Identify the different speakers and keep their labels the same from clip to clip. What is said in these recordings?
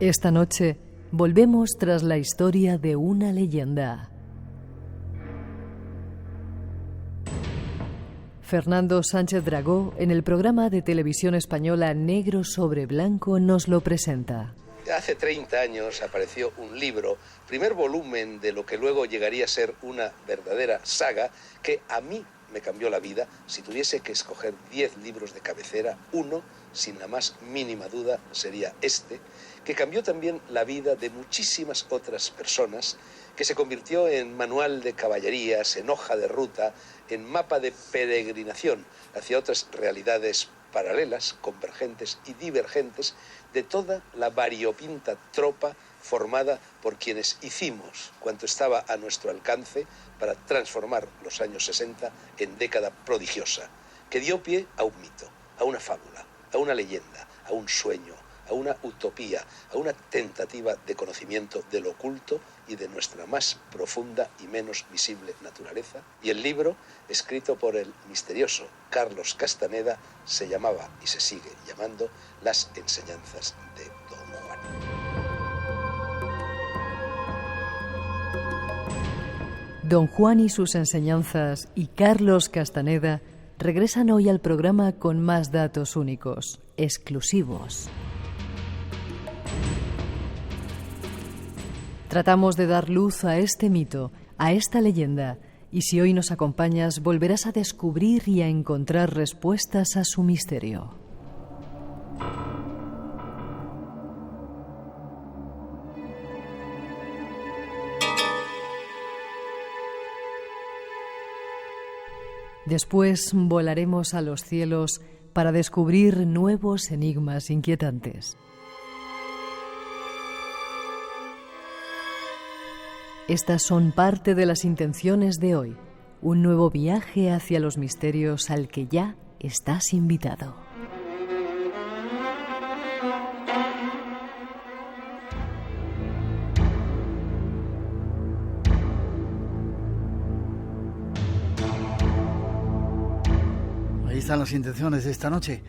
Speaker 1: Esta noche volvemos tras la historia de una leyenda. Fernando Sánchez Dragó, en el programa de televisión española Negro sobre Blanco, nos lo presenta.
Speaker 2: Hace 30 años apareció un libro, primer volumen de lo que luego llegaría a ser una verdadera saga, que a mí me cambió la vida. Si tuviese que escoger 10 libros de cabecera, uno, sin la más mínima duda, sería este, que cambió también la vida de muchísimas otras personas, que se convirtió en manual de caballerías, en hoja de ruta, en mapa de peregrinación hacia otras realidades paralelas, convergentes y divergentes de toda la variopinta tropa formada por quienes hicimos cuanto estaba a nuestro alcance para transformar los años 60 en década prodigiosa, que dio pie a un mito, a una fábula, a una leyenda, a un sueño, a una utopía, a una tentativa de conocimiento de lo oculto y de nuestra más profunda y menos visible naturaleza. Y el libro, escrito por el misterioso Carlos Castaneda, se llamaba y se sigue llamando Las enseñanzas de Don Juan.
Speaker 1: Don Juan y sus enseñanzas y Carlos Castaneda regresan hoy al programa con más datos únicos, exclusivos. Tratamos de dar luz a este mito, a esta leyenda, y si hoy nos acompañas, volverás a descubrir y a encontrar respuestas a su misterio. Después volaremos a los cielos para descubrir nuevos enigmas inquietantes. Estas son parte de las intenciones de hoy, un nuevo viaje hacia los misterios al que ya estás invitado.
Speaker 3: Ahí están las intenciones de esta noche.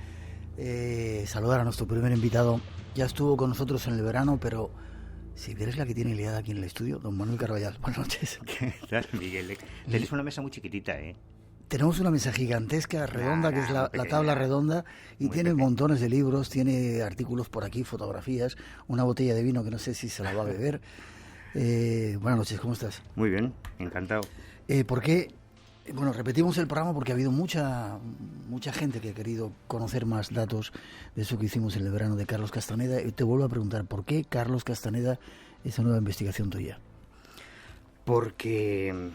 Speaker 3: Saludar a nuestro primer invitado. Ya estuvo con nosotros en el verano, pero si vieres la que tiene liada aquí en el estudio, don Manuel Carballal. Buenas noches.
Speaker 4: ¿Qué tal, Miguel? Tenéis una mesa muy chiquitita, ¿eh?
Speaker 3: Tenemos una mesa gigantesca, redonda, que es la tabla redonda, y tiene montones de libros, tiene artículos por aquí, fotografías, una botella de vino que no sé si se la va a beber. Buenas noches, ¿cómo estás?
Speaker 4: Muy bien, encantado.
Speaker 3: ¿Por qué? Bueno, repetimos el programa porque ha habido mucha gente que ha querido conocer más datos de eso que hicimos en el verano de Carlos Castaneda. Y te vuelvo a preguntar, ¿por qué Carlos Castaneda, esa nueva investigación tuya?
Speaker 4: Porque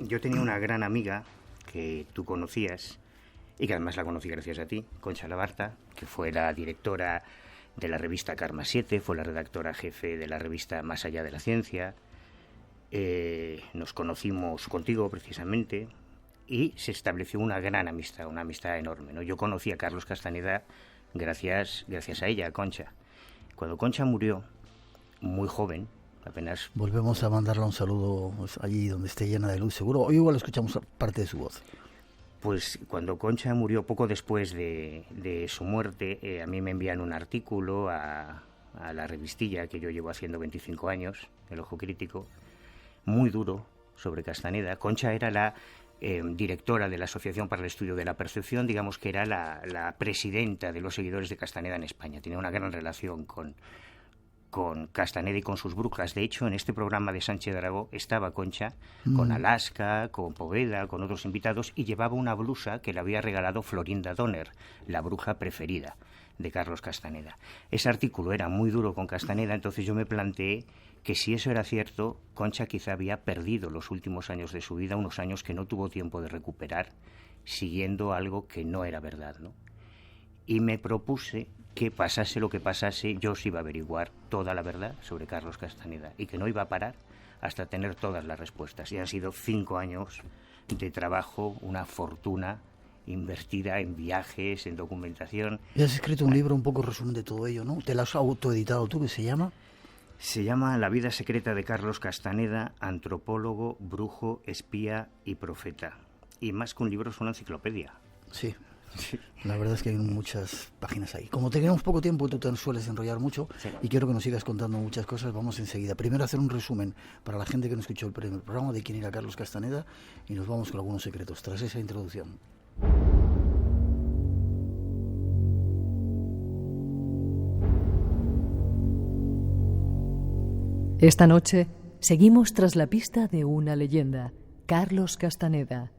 Speaker 4: yo tenía una gran amiga que tú conocías y que además la conocí gracias a ti, Concha Labarta, que fue la directora de la revista Karma 7, fue la redactora jefe de la revista Más allá de la ciencia. Nos conocimos contigo precisamente y se estableció una gran amistad, una amistad enorme, ¿no? Yo conocí a Carlos Castaneda gracias a ella, a Concha. Cuando Concha murió, muy joven, apenas...
Speaker 3: Volvemos a mandarle un saludo allí donde esté llena de luz, seguro. Hoy igual escuchamos parte de su voz.
Speaker 4: Pues cuando Concha murió, poco después de su muerte, a mí me envían un artículo a la revistilla que yo llevo haciendo 25 años, El Ojo Crítico, muy duro sobre Castaneda. Concha era la directora de la Asociación para el Estudio de la Percepción, digamos que era la presidenta de los seguidores de Castaneda en España. Tenía una gran relación con Castaneda y con sus brujas. De hecho, en este programa de Sánchez Dragó estaba Concha con Alaska, con Poveda, con otros invitados, y llevaba una blusa que le había regalado Florinda Donner, la bruja preferida de Carlos Castaneda. Ese artículo era muy duro con Castaneda, entonces yo me planteé que si eso era cierto, Concha quizá había perdido los últimos años de su vida, unos años que no tuvo tiempo de recuperar, siguiendo algo que no era verdad, ¿no? Y me propuse que pasase lo que pasase, yo os iba a averiguar toda la verdad sobre Carlos Castaneda y que no iba a parar hasta tener todas las respuestas. Y han sido 5 años de trabajo, una fortuna invertida en viajes, en documentación.
Speaker 3: Y has escrito un libro un poco resumen de todo ello, ¿no? ¿Te lo has autoeditado tú, que se llama?
Speaker 4: Se llama La vida secreta de Carlos Castaneda, antropólogo, brujo, espía y profeta. Y más que un libro es una enciclopedia.
Speaker 3: Sí.
Speaker 4: Sí.
Speaker 3: La verdad es que hay muchas páginas ahí. Como tenemos poco tiempo, tú te sueles enrollar mucho y quiero que nos sigas contando muchas cosas. Vamos enseguida. Primero a hacer un resumen para la gente que no escuchó el primer programa de quién era Carlos Castaneda y nos vamos con algunos secretos tras esa introducción.
Speaker 1: Esta noche seguimos tras la pista de una leyenda, Carlos Castaneda.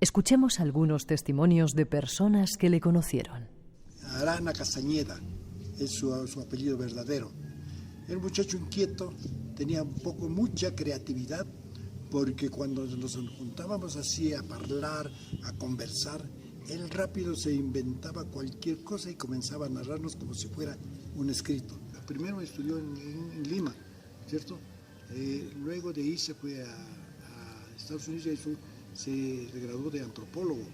Speaker 1: Escuchemos algunos testimonios de personas que le conocieron.
Speaker 5: Arana Castañeda es su apellido verdadero. Era un muchacho inquieto, tenía mucha creatividad, porque cuando nos juntábamos así a hablar, a conversar, él rápido se inventaba cualquier cosa y comenzaba a narrarnos como si fuera un escrito. Primero estudió en Lima, ¿cierto? Luego de ahí se fue a Estados Unidos y se graduó de antropólogo.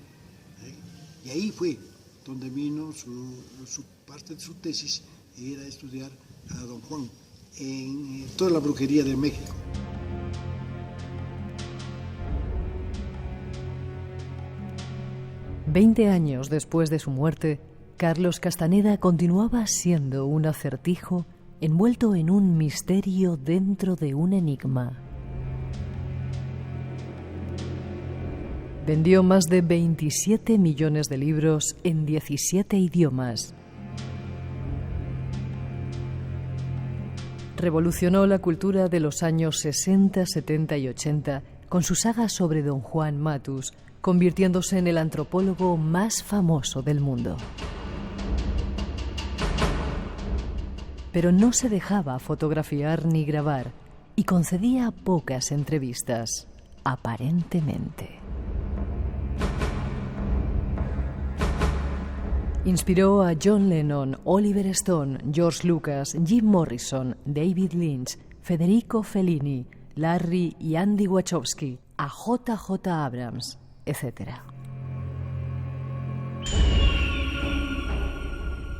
Speaker 5: Y ahí fue donde vino su parte de su tesis, era estudiar a Don Juan en toda la brujería de México.
Speaker 1: Veinte años después de su muerte, Carlos Castaneda continuaba siendo un acertijo envuelto en un misterio dentro de un enigma. Vendió más de 27 millones de libros en 17 idiomas. Revolucionó la cultura de los años 60, 70 y 80 con su saga sobre Don Juan Matus, convirtiéndose en el antropólogo más famoso del mundo. Pero no se dejaba fotografiar ni grabar y concedía pocas entrevistas, aparentemente. Inspiró a John Lennon, Oliver Stone, George Lucas, Jim Morrison, David Lynch, Federico Fellini, Larry y Andy Wachowski, a J.J. Abrams, etc.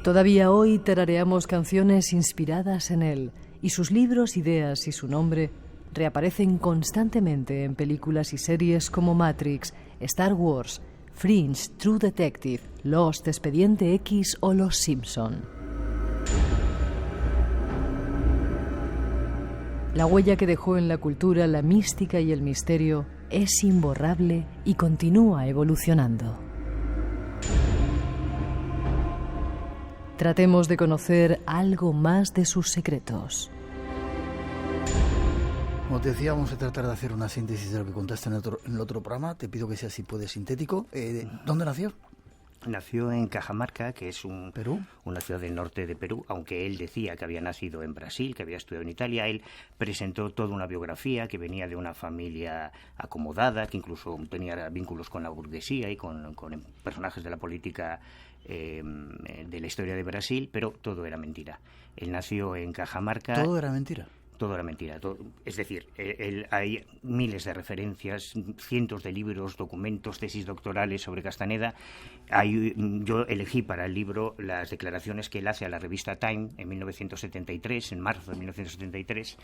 Speaker 1: Todavía hoy tarareamos canciones inspiradas en él, y sus libros, ideas y su nombre reaparecen constantemente en películas y series como Matrix, Star Wars, Fringe, True Detective, Lost, Expediente X o Los Simpson. La huella que dejó en la cultura, la mística y el misterio es imborrable y continúa evolucionando. Tratemos de conocer algo más de sus secretos.
Speaker 3: Como te decía, vamos a tratar de hacer una síntesis de lo que contaste en el otro programa. Te pido que sea, si puedes, sintético. ¿Dónde nació?
Speaker 4: Nació en Cajamarca, que es
Speaker 3: ¿Perú?
Speaker 4: Una ciudad del norte de Perú, aunque él decía que había nacido en Brasil, que había estudiado en Italia. Él presentó toda una biografía, que venía de una familia acomodada, que incluso tenía vínculos con la burguesía y con personajes de la política de la historia de Brasil, pero todo era mentira. Él nació en Cajamarca.
Speaker 3: ¿Todo era mentira?
Speaker 4: Todo era mentira. Es decir, hay miles de referencias, cientos de libros, documentos, tesis doctorales sobre Castaneda. Yo elegí para el libro las declaraciones que él hace a la revista Time en 1973, en marzo de 1973,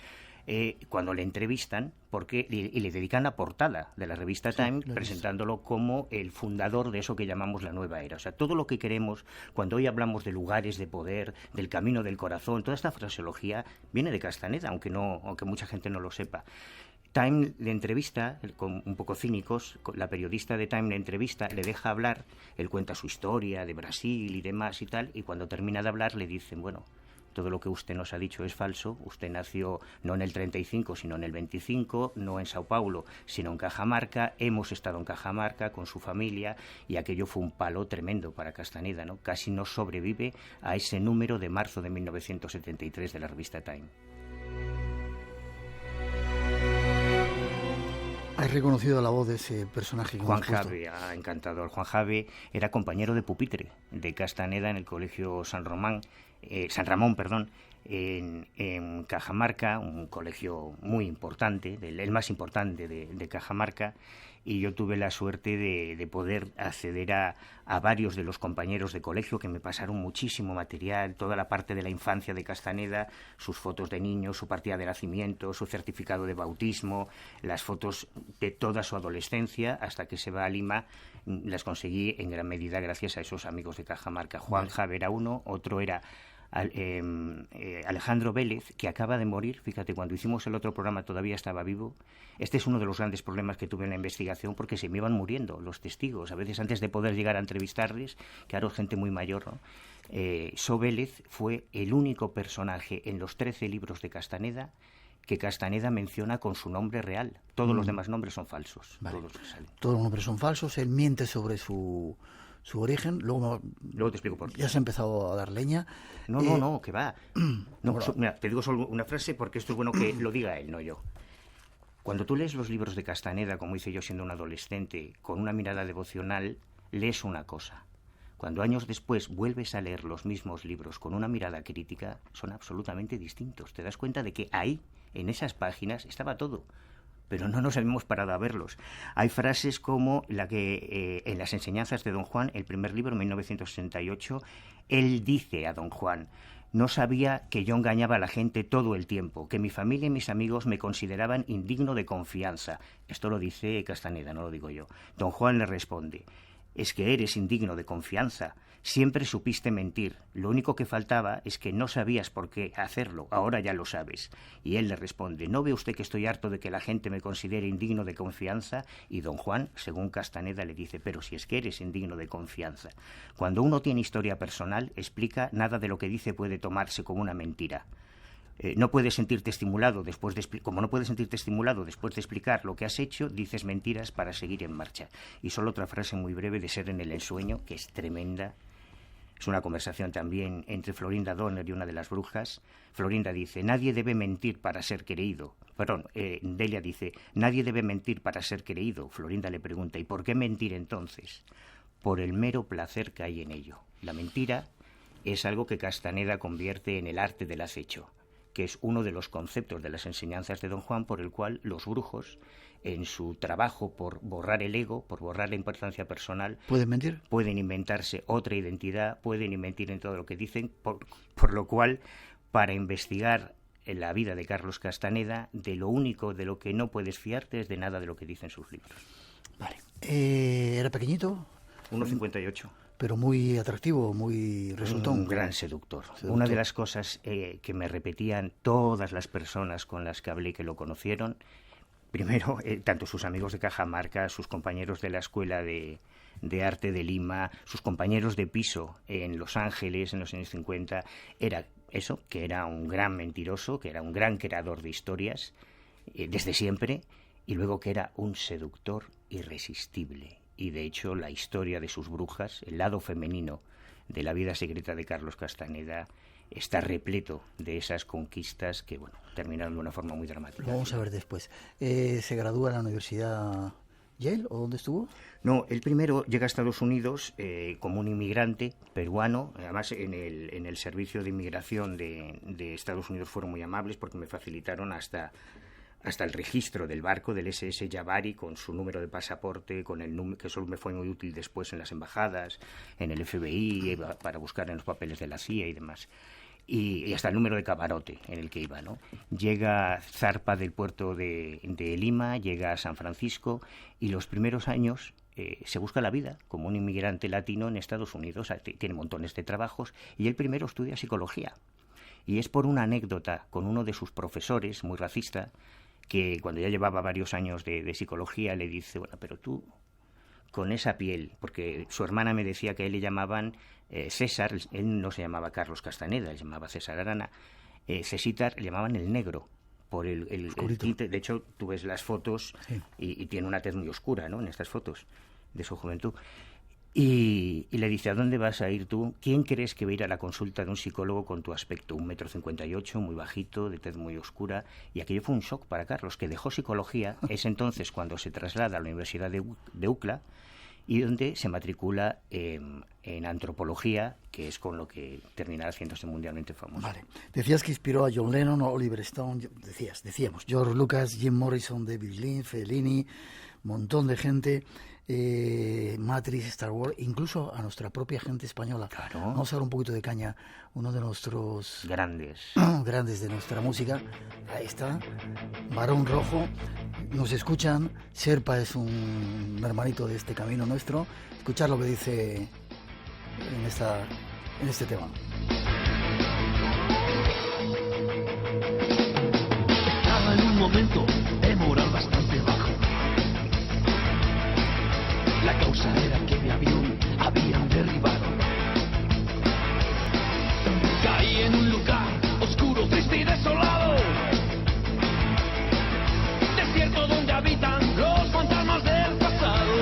Speaker 4: cuando le entrevistan y le dedican la portada de la revista Time, presentándolo como el fundador de eso que llamamos la nueva era. O sea, todo lo que queremos, cuando hoy hablamos de lugares de poder, del camino del corazón, toda esta fraseología viene de Castaneda, aunque mucha gente no lo sepa. Time le entrevista, un poco cínicos, la periodista de Time le entrevista, le deja hablar, él cuenta su historia de Brasil y demás y tal, y cuando termina de hablar le dicen, bueno, todo lo que usted nos ha dicho es falso, usted nació no en el 35, sino en el 25, no en Sao Paulo, sino en Cajamarca, hemos estado en Cajamarca con su familia, y aquello fue un palo tremendo para Castaneda, ¿no? Casi no sobrevive a ese número de marzo de 1973 de la revista Time.
Speaker 3: ¿Has reconocido la voz de ese personaje que
Speaker 4: Juan Jave, encantador. Juan Jave era compañero de pupitre de Castaneda en el colegio San Ramón, en Cajamarca, un colegio muy importante, el más importante de Cajamarca, y yo tuve la suerte de poder acceder a varios de los compañeros de colegio que me pasaron muchísimo material, toda la parte de la infancia de Castaneda, sus fotos de niños, su partida de nacimiento, su certificado de bautismo, las fotos de toda su adolescencia hasta que se va a Lima. Las conseguí en gran medida gracias a esos amigos de Cajamarca. Juan Javier era uno, otro era Alejandro Vélez, que acaba de morir. Fíjate, cuando hicimos el otro programa todavía estaba vivo. Este es uno de los grandes problemas que tuve en la investigación, porque se me iban muriendo los testigos, a veces antes de poder llegar a entrevistarles, claro, gente muy mayor, ¿no? So Vélez fue el único personaje en los 13 libros de Castaneda que Castaneda menciona con su nombre real. Todos los demás nombres son falsos.
Speaker 3: Vale.
Speaker 4: Todos
Speaker 3: los nombres son falsos, él miente sobre su origen, luego
Speaker 4: te explico por qué.
Speaker 3: Ya se ha empezado a dar leña.
Speaker 4: No, que va. Mira, te digo solo una frase porque esto es bueno que lo diga él, no yo. Cuando tú lees los libros de Castaneda, como hice yo siendo un adolescente, con una mirada devocional, lees una cosa. Cuando años después vuelves a leer los mismos libros con una mirada crítica, son absolutamente distintos. Te das cuenta de que ahí, en esas páginas, estaba todo. Pero no nos habíamos parado a verlos. Hay frases como la que en las enseñanzas de Don Juan, el primer libro, en 1968, él dice a Don Juan: no sabía que yo engañaba a la gente todo el tiempo, que mi familia y mis amigos me consideraban indigno de confianza. Esto lo dice Castaneda, no lo digo yo. Don Juan le responde: es que eres indigno de confianza. Siempre supiste mentir. Lo único que faltaba es que no sabías por qué hacerlo. Ahora ya lo sabes. Y él le responde: ¿no ve usted que estoy harto de que la gente me considere indigno de confianza? Y don Juan, según Castaneda, le dice: pero si es que eres indigno de confianza. Cuando uno tiene historia personal, explica, nada de lo que dice puede tomarse como una mentira. No puedes sentirte estimulado como no puedes sentirte estimulado después de explicar lo que has hecho, dices mentiras para seguir en marcha. Y solo otra frase muy breve de Ser en el ensueño, que es tremenda. Es una conversación también entre Florinda Donner y una de las brujas. Florinda dice: nadie debe mentir para ser creído. Delia dice: nadie debe mentir para ser creído. Florinda le pregunta: ¿y por qué mentir entonces? Por el mero placer que hay en ello. La mentira es algo que Castaneda convierte en el arte del acecho, que es uno de los conceptos de las enseñanzas de Don Juan por el cual los brujos, en su trabajo por borrar el ego, por borrar la importancia personal,
Speaker 3: ¿pueden mentir?
Speaker 4: Pueden inventarse otra identidad, pueden mentir en todo lo que dicen, por lo cual, para investigar en la vida de Carlos Castaneda, de lo único de lo que no puedes fiarte es de nada de lo que dicen sus libros.
Speaker 3: Vale. ¿Era pequeñito?
Speaker 4: 1,58.
Speaker 3: Pero muy atractivo, muy resultón.
Speaker 4: Un gran seductor. Una de las cosas que me repetían todas las personas con las que hablé que lo conocieron, primero, tanto sus amigos de Cajamarca, sus compañeros de la Escuela de Arte de Lima, sus compañeros de piso en Los Ángeles en los años 50, era eso, que era un gran mentiroso, que era un gran creador de historias, desde siempre, y luego que era un seductor irresistible. Y de hecho la historia de sus brujas, el lado femenino de la vida secreta de Carlos Castaneda, está repleto de esas conquistas que, terminaron de una forma muy dramática.
Speaker 3: Lo vamos a ver después. ¿Se gradúa en la Universidad Yale o dónde estuvo?
Speaker 4: No, él primero llega a Estados Unidos como un inmigrante peruano. Además, en el servicio de inmigración de Estados Unidos fueron muy amables porque me facilitaron hasta el registro del barco del SS Javari con su número de pasaporte, con el número que solo me fue muy útil después en las embajadas, en el FBI, para buscar en los papeles de la CIA y demás. Y hasta el número de camarote en el que iba, ¿no? Zarpa del puerto de Lima, llega a San Francisco y los primeros años se busca la vida como un inmigrante latino en Estados Unidos. Tiene montones de trabajos y él primero estudia psicología. Y es por una anécdota con uno de sus profesores, muy racista, que cuando ya llevaba varios años de psicología le dice: pero tú, con esa piel, porque su hermana me decía que a él le llamaban César, él no se llamaba Carlos Castaneda, él se llamaba César Arana, César le llamaban el negro, por el tinte. De hecho, tú ves las fotos, sí, y tiene una tez muy oscura, ¿no?, en estas fotos de su juventud. Y le dice: ¿a dónde vas a ir tú? ¿Quién crees que va a ir a la consulta de un psicólogo con tu aspecto? 1,58 m, muy bajito, de tez muy oscura. Y aquello fue un shock para Carlos, que dejó psicología. Es entonces cuando se traslada a la Universidad de UCLA y donde se matricula en antropología, que es con lo que terminará haciéndose mundialmente famoso.
Speaker 3: Vale. Decías que inspiró a John Lennon, a Oliver Stone, decíamos, George Lucas, Jim Morrison, David Lynch, Fellini. montón de gente, Matrix, Star Wars, incluso a nuestra propia gente española.
Speaker 4: Claro.
Speaker 3: Vamos a dar un poquito de caña, uno de nuestros grandes de nuestra música. Ahí está, Barón Rojo. Nos escuchan, Serpa es un hermanito de este camino nuestro. Escuchar lo que dice en este tema.
Speaker 6: Estaba en un momento de moral bastante bajo. La causa era que mi avión habían derribado. Caí en un lugar oscuro, triste y desolado. Desierto donde habitan los fantasmas del pasado.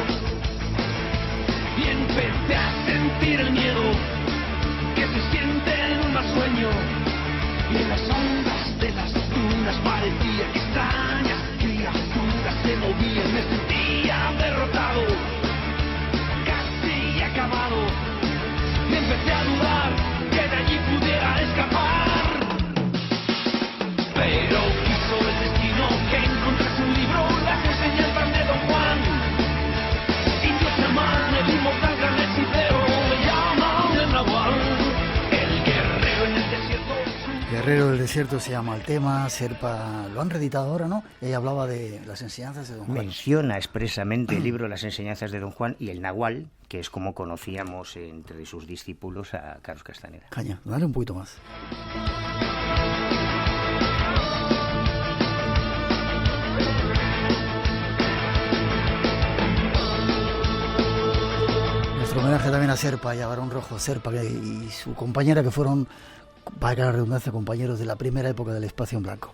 Speaker 6: Y empecé a sentir el miedo que se siente en un mal sueño. Y en las ondas de las dunas parecía que extrañas criaturas se movían. Me sentía derrotado, casi acabado. Me empecé a dudar que de allí pudiera escapar. Pero quiso el destino que encontrase un libro, las enseñanzas de Don Juan. Indio chamán, el inmortal gran hechicero, le llaman el Nahual. El guerrero en el desierto.
Speaker 3: Guerrero del desierto se llama el tema. Serpa lo han reeditado ahora, ¿no? Ella hablaba de las enseñanzas de Don Juan.
Speaker 4: Menciona expresamente el libro Las enseñanzas de Don Juan y el Nahual, que es como conocíamos entre sus discípulos a Carlos Castaneda.
Speaker 3: Caña, dale un poquito más. Nuestro homenaje también a Serpa y a Barón Rojo. Serpa y su compañera, que fueron, para la redundancia, compañeros de la primera época del Espacio en Blanco.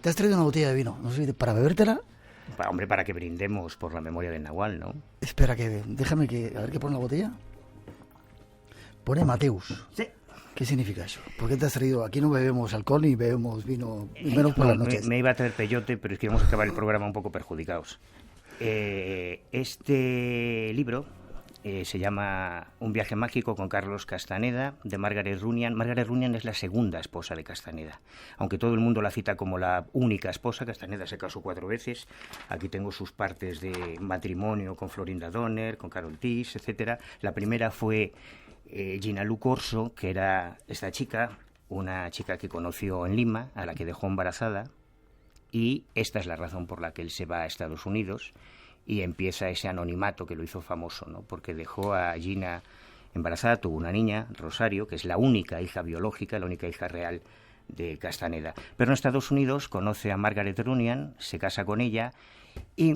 Speaker 3: Te has traído una botella de vino, no sé, para bebértela.
Speaker 4: Hombre, para que brindemos por la memoria del Nahual, ¿no?
Speaker 3: Espera, déjame a ver qué pone la botella. Pone Mateus.
Speaker 4: Sí.
Speaker 3: ¿Qué significa eso? ¿Por qué te has traído? Aquí no bebemos alcohol ni bebemos vino, y menos por las noches.
Speaker 4: Me iba a traer peyote, pero es que vamos a acabar el programa un poco perjudicados. Este libro se llama Un viaje mágico con Carlos Castaneda, de Margaret Runyan. Margaret Runyan es la segunda esposa de Castaneda. Aunque todo el mundo la cita como la única esposa, Castaneda se casó 4 veces. Aquí tengo sus partes de matrimonio con Florinda Donner, con Carol Tis, etcétera. La primera fue Gina Lu Corso, que era esta chica, una chica que conoció en Lima, a la que dejó embarazada. Y esta es la razón por la que él se va a Estados Unidos y empieza ese anonimato que lo hizo famoso, ¿no? Porque dejó a Gina embarazada, tuvo una niña, Rosario, que es la única hija biológica, la única hija real de Castaneda. Pero en Estados Unidos conoce a Margaret Runyan, se casa con ella y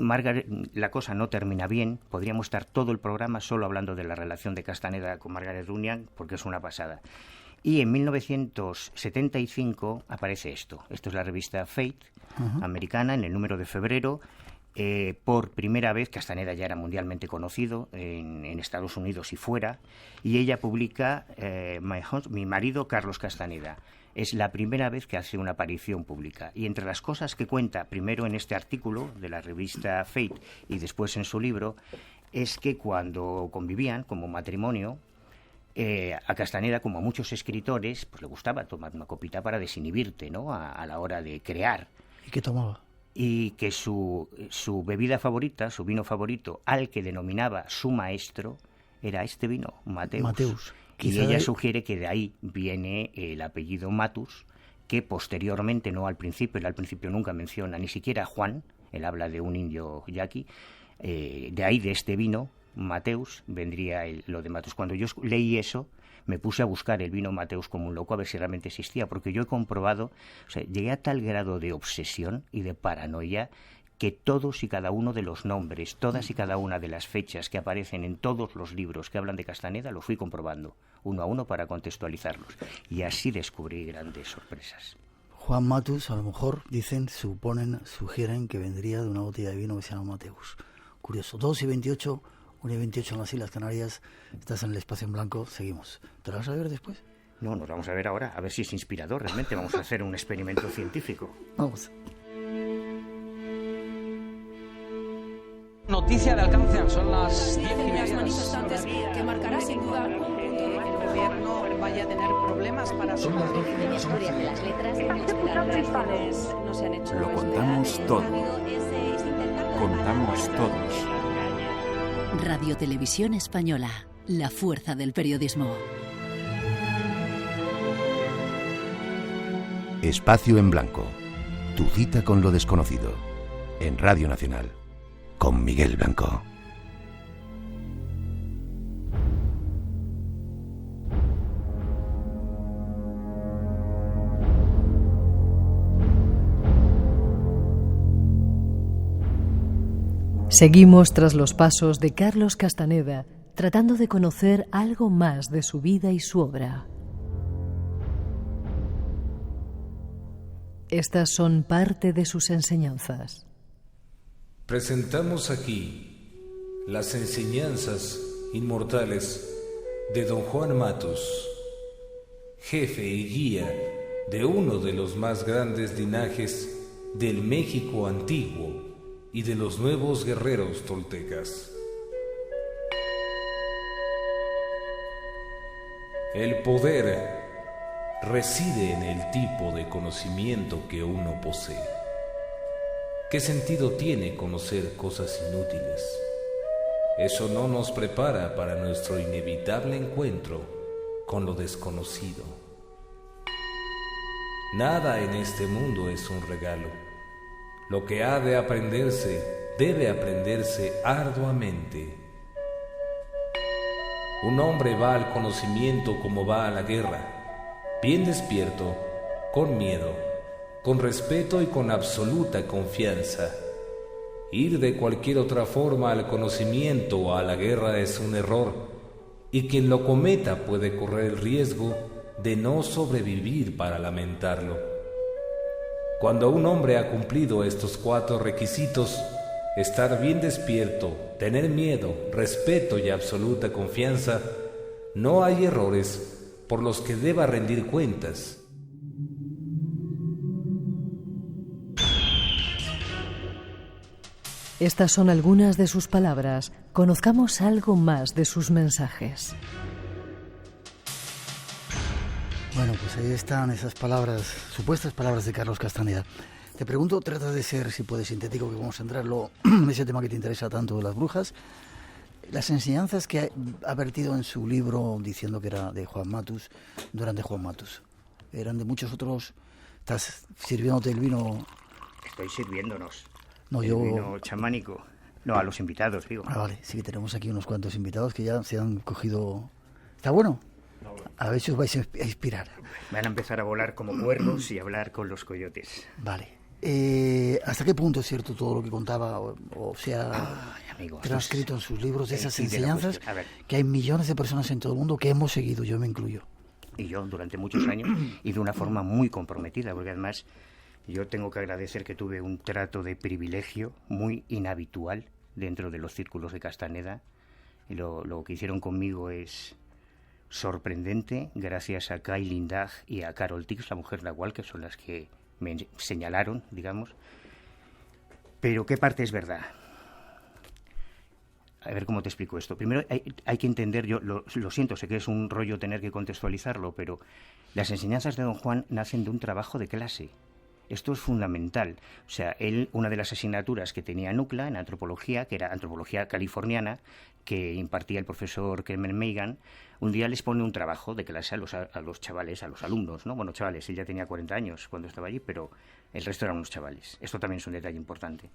Speaker 4: la cosa no termina bien. Podríamos estar todo el programa solo hablando de la relación de Castaneda con Margaret Runyan, porque es una pasada. Y en 1975 aparece esto. Esto es la revista Fate, americana, en el número de febrero. Por primera vez, Castaneda ya era mundialmente conocido en Estados Unidos y fuera, y ella publica Mi marido Carlos Castaneda. Es la primera vez que hace una aparición pública. Y entre las cosas que cuenta, primero en este artículo de la revista Fate y después en su libro, es que cuando convivían como matrimonio, a Castaneda, como a muchos escritores, pues le gustaba tomar una copita para desinhibirte, ¿no? A la hora de crear.
Speaker 3: ¿Y qué tomaba?
Speaker 4: Y que su bebida favorita, su vino favorito, al que denominaba su maestro, era este vino, Mateus. Y ella sugiere que de ahí viene el apellido Matus, que posteriormente, no al principio, él al principio nunca menciona ni siquiera a Juan, él habla de un indio yaqui, de ahí, de este vino, Mateus, vendría lo de Matus. Cuando yo leí eso, me puse a buscar el vino Mateus como un loco a ver si realmente existía, porque yo he comprobado, o sea, llegué a tal grado de obsesión y de paranoia que todos y cada uno de los nombres, todas y cada una de las fechas que aparecen en todos los libros que hablan de Castaneda, lo fui comprobando uno a uno para contextualizarlos. Y así descubrí grandes sorpresas.
Speaker 3: Juan Matus, a lo mejor, sugieren que vendría de una botella de vino que se llama Mateus. Curioso. 2:28, 1:28 en las Islas Canarias. Estás en el Espacio en Blanco. Seguimos. ¿Te lo vas a ver después?
Speaker 4: No, nos vamos a ver ahora, a ver si es inspirador realmente. Vamos a hacer un experimento científico.
Speaker 3: Vamos.
Speaker 7: Noticia de alcance, son las 10:30.
Speaker 8: Las manifestantes que marcará sin duda un punto de
Speaker 7: el gobierno vaya a tener problemas para
Speaker 9: Son las 12 de las 11.
Speaker 8: de las letras. Las reacciones no se han hecho.
Speaker 9: Lo contamos todo. contamos todos.
Speaker 10: Radio Televisión Española, la fuerza del periodismo.
Speaker 11: Espacio en Blanco, tu cita con lo desconocido, en Radio Nacional, con Miguel Blanco.
Speaker 1: Seguimos tras los pasos de Carlos Castaneda, tratando de conocer algo más de su vida y su obra. Estas son parte de sus enseñanzas.
Speaker 12: Presentamos aquí las enseñanzas inmortales de don Juan Matus, jefe y guía de uno de los más grandes linajes del México antiguo y de los nuevos guerreros toltecas. El poder reside en el tipo de conocimiento que uno posee. ¿Qué sentido tiene conocer cosas inútiles? Eso no nos prepara para nuestro inevitable encuentro con lo desconocido. Nada en este mundo es un regalo. Lo que ha de aprenderse, debe aprenderse arduamente. Un hombre va al conocimiento como va a la guerra, bien despierto, con miedo, con respeto y con absoluta confianza. Ir de cualquier otra forma al conocimiento o a la guerra es un error, y quien lo cometa puede correr el riesgo de no sobrevivir para lamentarlo. Cuando un hombre ha cumplido estos 4 requisitos, estar bien despierto, tener miedo, respeto y absoluta confianza, no hay errores por los que deba rendir cuentas.
Speaker 1: Estas son algunas de sus palabras. Conozcamos algo más de sus mensajes.
Speaker 3: Bueno, pues ahí están esas palabras, supuestas palabras de Carlos Castaneda. Te pregunto, trata de ser, si puedes, sintético, que vamos a entrarlo en ese tema que te interesa tanto, de las brujas. Las enseñanzas que ha vertido en su libro, diciendo que era de Juan Matus, durante Juan Matus, ¿eran de muchos otros? ¿Estás sirviéndote el vino?
Speaker 4: Estoy sirviéndonos.
Speaker 3: No,
Speaker 4: el vino chamánico. No, a los invitados, digo.
Speaker 3: Ah, vale, sí que tenemos aquí unos cuantos invitados que ya se han cogido... ¿Está bueno? A ver si os vais a inspirar.
Speaker 4: Van a empezar a volar como cuervos y a hablar con los coyotes.
Speaker 3: Vale. ¿Hasta qué punto es cierto todo lo que contaba o sea transcrito en sus libros, esas enseñanzas que hay millones de personas en todo el mundo que hemos seguido, yo me incluyo?
Speaker 4: Y yo durante muchos años y de una forma muy comprometida, porque además yo tengo que agradecer que tuve un trato de privilegio muy inhabitual dentro de los círculos de Castaneda. Y lo que hicieron conmigo es sorprendente, gracias a Kai Lindag y a Carol Tix, la mujer Nahual, que son las que me señalaron, digamos. Pero ¿qué parte es verdad? A ver cómo te explico esto. Primero hay que entender, yo lo siento, sé que es un rollo tener que contextualizarlo, pero las enseñanzas de don Juan nacen de un trabajo de clase. Esto es fundamental. O sea, una de las asignaturas que tenía en UCLA, en antropología, que era antropología californiana, que impartía el profesor Kenneth Megan, un día les pone un trabajo de clase a los chavales, a los alumnos, ¿no? Bueno, chavales, él ya tenía 40 años cuando estaba allí, pero el resto eran unos chavales. Esto también es un detalle importante.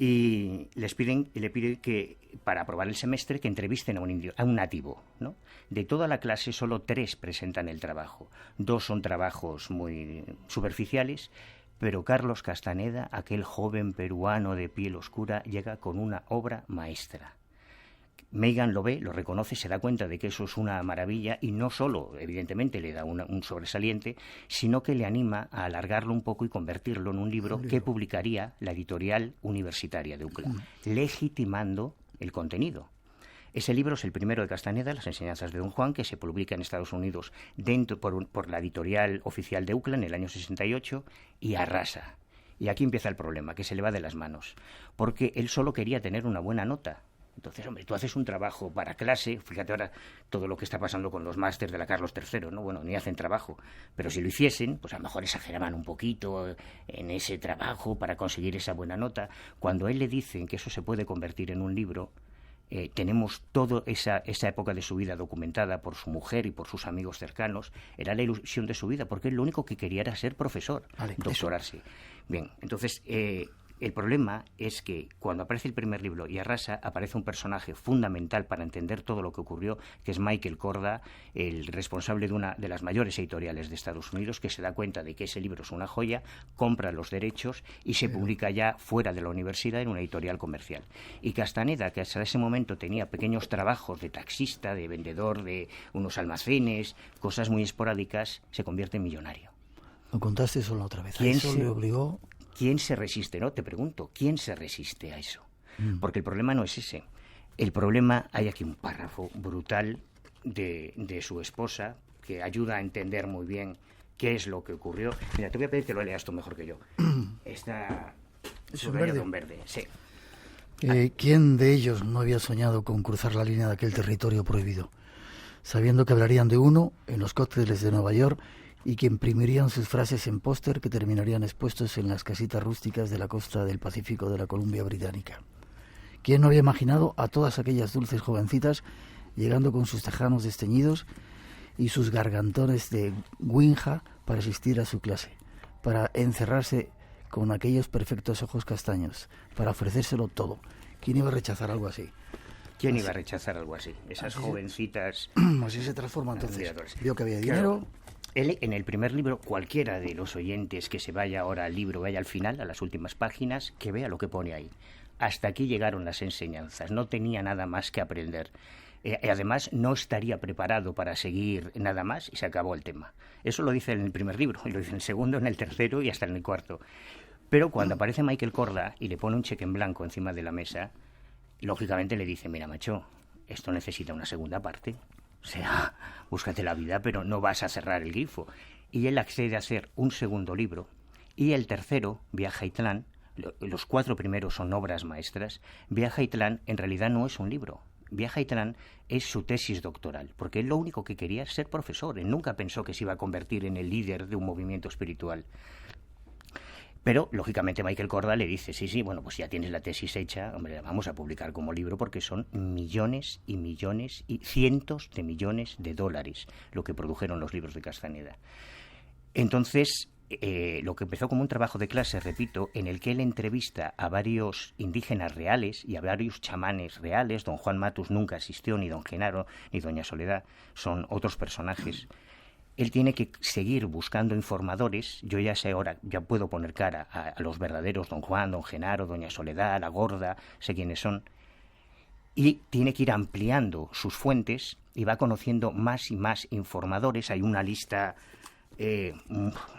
Speaker 4: Y le pide que, para aprobar el semestre, que entrevisten a un indio, a un nativo, ¿no? De toda la clase, solo 3 presentan el trabajo. 2 son trabajos muy superficiales, pero Carlos Castaneda, aquel joven peruano de piel oscura, llega con una obra maestra. Megan lo ve, lo reconoce, se da cuenta de que eso es una maravilla y no solo, evidentemente, le da un sobresaliente, sino que le anima a alargarlo un poco y convertirlo en un libro que publicaría la editorial universitaria de UCLA, legitimando el contenido. Ese libro es el primero de Castaneda, Las enseñanzas de don Juan, que se publica en Estados Unidos por la editorial oficial de UCLA en el año 68 y arrasa. Y aquí empieza el problema, que se le va de las manos, porque él solo quería tener una buena nota. Entonces, hombre, tú haces un trabajo para clase, fíjate ahora todo lo que está pasando con los másters de la Carlos III, ¿no? Bueno, ni hacen trabajo, pero si lo hiciesen, pues a lo mejor exageraban un poquito en ese trabajo para conseguir esa buena nota. Cuando a él le dicen que eso se puede convertir en un libro, tenemos toda esa época de su vida documentada por su mujer y por sus amigos cercanos. Era la ilusión de su vida, porque él lo único que quería era ser profesor, doctorarse. Bien, entonces... el problema es que cuando aparece el primer libro y arrasa, aparece un personaje fundamental para entender todo lo que ocurrió, que es Michael Korda, el responsable de una de las mayores editoriales de Estados Unidos, que se da cuenta de que ese libro es una joya, compra los derechos y se publica ya fuera de la universidad en una editorial comercial. Y Castaneda, que hasta ese momento tenía pequeños trabajos de taxista, de vendedor de unos almacenes, cosas muy esporádicas, se convierte en millonario.
Speaker 3: Lo contaste solo otra vez. ¿Eso le obligó?
Speaker 4: ¿Quién se resiste? No, te pregunto, ¿quién se resiste a eso? Porque el problema no es ese. El problema, hay aquí un párrafo brutal de su esposa que ayuda a entender muy bien qué es lo que ocurrió. Mira, te voy a pedir que lo leas tú mejor que yo. Está subrayado en verde. Sí.
Speaker 3: ¿Quién de ellos no había soñado con cruzar la línea de aquel territorio prohibido? Sabiendo que hablarían de uno en los cócteles de Nueva York y que imprimirían sus frases en póster que terminarían expuestos en las casitas rústicas de la costa del Pacífico de la Columbia Británica. ¿Quién no había imaginado a todas aquellas dulces jovencitas llegando con sus tejanos desteñidos y sus gargantones de guinja para asistir a su clase, para encerrarse con aquellos perfectos ojos castaños, para ofrecérselo todo? ¿Quién iba a rechazar algo así?
Speaker 4: ¿Quién iba a rechazar algo así? Esas jovencitas...
Speaker 3: Así se transforma entonces. Vio que había dinero...
Speaker 4: Él, en el primer libro, cualquiera de los oyentes que se vaya ahora al libro, vaya al final, a las últimas páginas, que vea lo que pone ahí. Hasta aquí llegaron las enseñanzas, no tenía nada más que aprender. Además, no estaría preparado para seguir nada más y se acabó el tema. Eso lo dice en el primer libro, y lo dice en el segundo, en el tercero y hasta en el cuarto. Pero cuando aparece Michael Korda y le pone un cheque en blanco encima de la mesa, lógicamente le dice, mira, macho, esto necesita una segunda parte. O sea, búscate la vida, pero no vas a cerrar el grifo. Y él accede a hacer un segundo libro. Y el tercero, Viaje a Itlán, los 4 primeros son obras maestras. Viaje a Itlán en realidad no es un libro. Viaje a Itlán es su tesis doctoral, porque él lo único que quería es ser profesor. Él nunca pensó que se iba a convertir en el líder de un movimiento espiritual. Pero, lógicamente, Michael Korda le dice, sí, bueno, pues ya tienes la tesis hecha, hombre, la vamos a publicar como libro porque son millones y millones y cientos de millones de dólares lo que produjeron los libros de Castaneda. Entonces, lo que empezó como un trabajo de clase, repito, en el que él entrevista a varios indígenas reales y a varios chamanes reales. Don Juan Matus nunca asistió, ni don Genaro, ni doña Soledad, son otros personajes. Él tiene que seguir buscando informadores. Yo ya sé ahora, ya puedo poner cara a los verdaderos don Juan, don Genaro, doña Soledad, la Gorda, sé quiénes son. Y tiene que ir ampliando sus fuentes y va conociendo más y más informadores. Hay una lista, te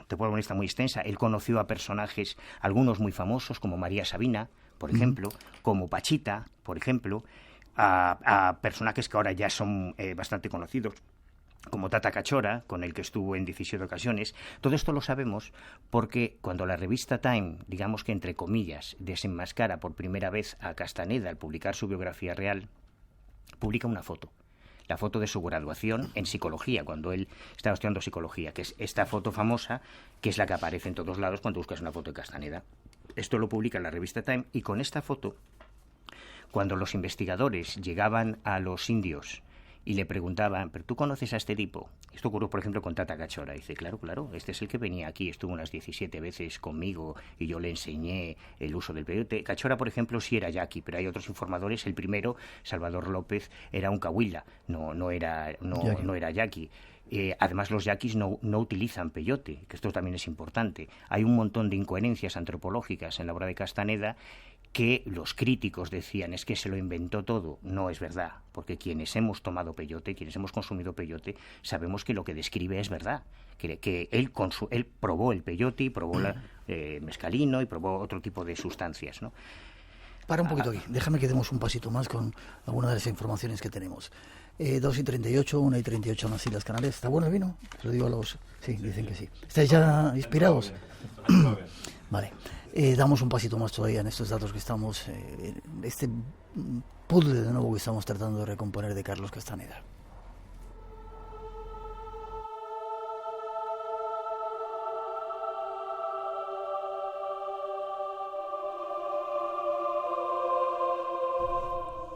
Speaker 4: puedo dar una lista muy extensa. Él conoció a personajes, algunos muy famosos, como María Sabina, por ejemplo, como Pachita, por ejemplo, a personajes que ahora ya son bastante conocidos, como Tata Cachora, con el que estuvo en 17 ocasiones. Todo esto lo sabemos porque cuando la revista Time, digamos que entre comillas, desenmascara por primera vez a Castaneda al publicar su biografía real, publica una foto. La foto de su graduación en psicología, cuando él estaba estudiando psicología, que es esta foto famosa, que es la que aparece en todos lados cuando buscas una foto de Castaneda. Esto lo publica en la revista Time, y con esta foto, cuando los investigadores llegaban a los indios y le preguntaban, ¿pero tú conoces a este tipo? Esto ocurrió, por ejemplo, con Tata Cachora. Dice, claro, este es el que venía aquí, estuvo unas 17 veces conmigo y yo le enseñé el uso del peyote. Cachora, por ejemplo, sí era yaqui, pero hay otros informadores. El primero, Salvador López, era un cahuila, no era yaqui. Además, los yaquis no utilizan peyote, que esto también es importante. Hay un montón de incoherencias antropológicas en la obra de Castaneda que los críticos decían, es que se lo inventó todo. No es verdad, porque quienes hemos tomado peyote, quienes hemos consumido peyote, sabemos que lo que describe es verdad, que él probó el peyote y probó mezcalino y probó otro tipo de sustancias, ¿no?
Speaker 3: Para un poquito aquí, déjame que demos un pasito más con algunas de las informaciones que tenemos. 2:38, 1:38 en las Islas Canarias. ¿Está bueno el vino? Se lo digo a los... Sí, dicen que sí. ¿Estáis ya inspirados? Vale. Damos un pasito más todavía en estos datos que estamos, este puzzle de nuevo que estamos tratando de recomponer de Carlos Castaneda.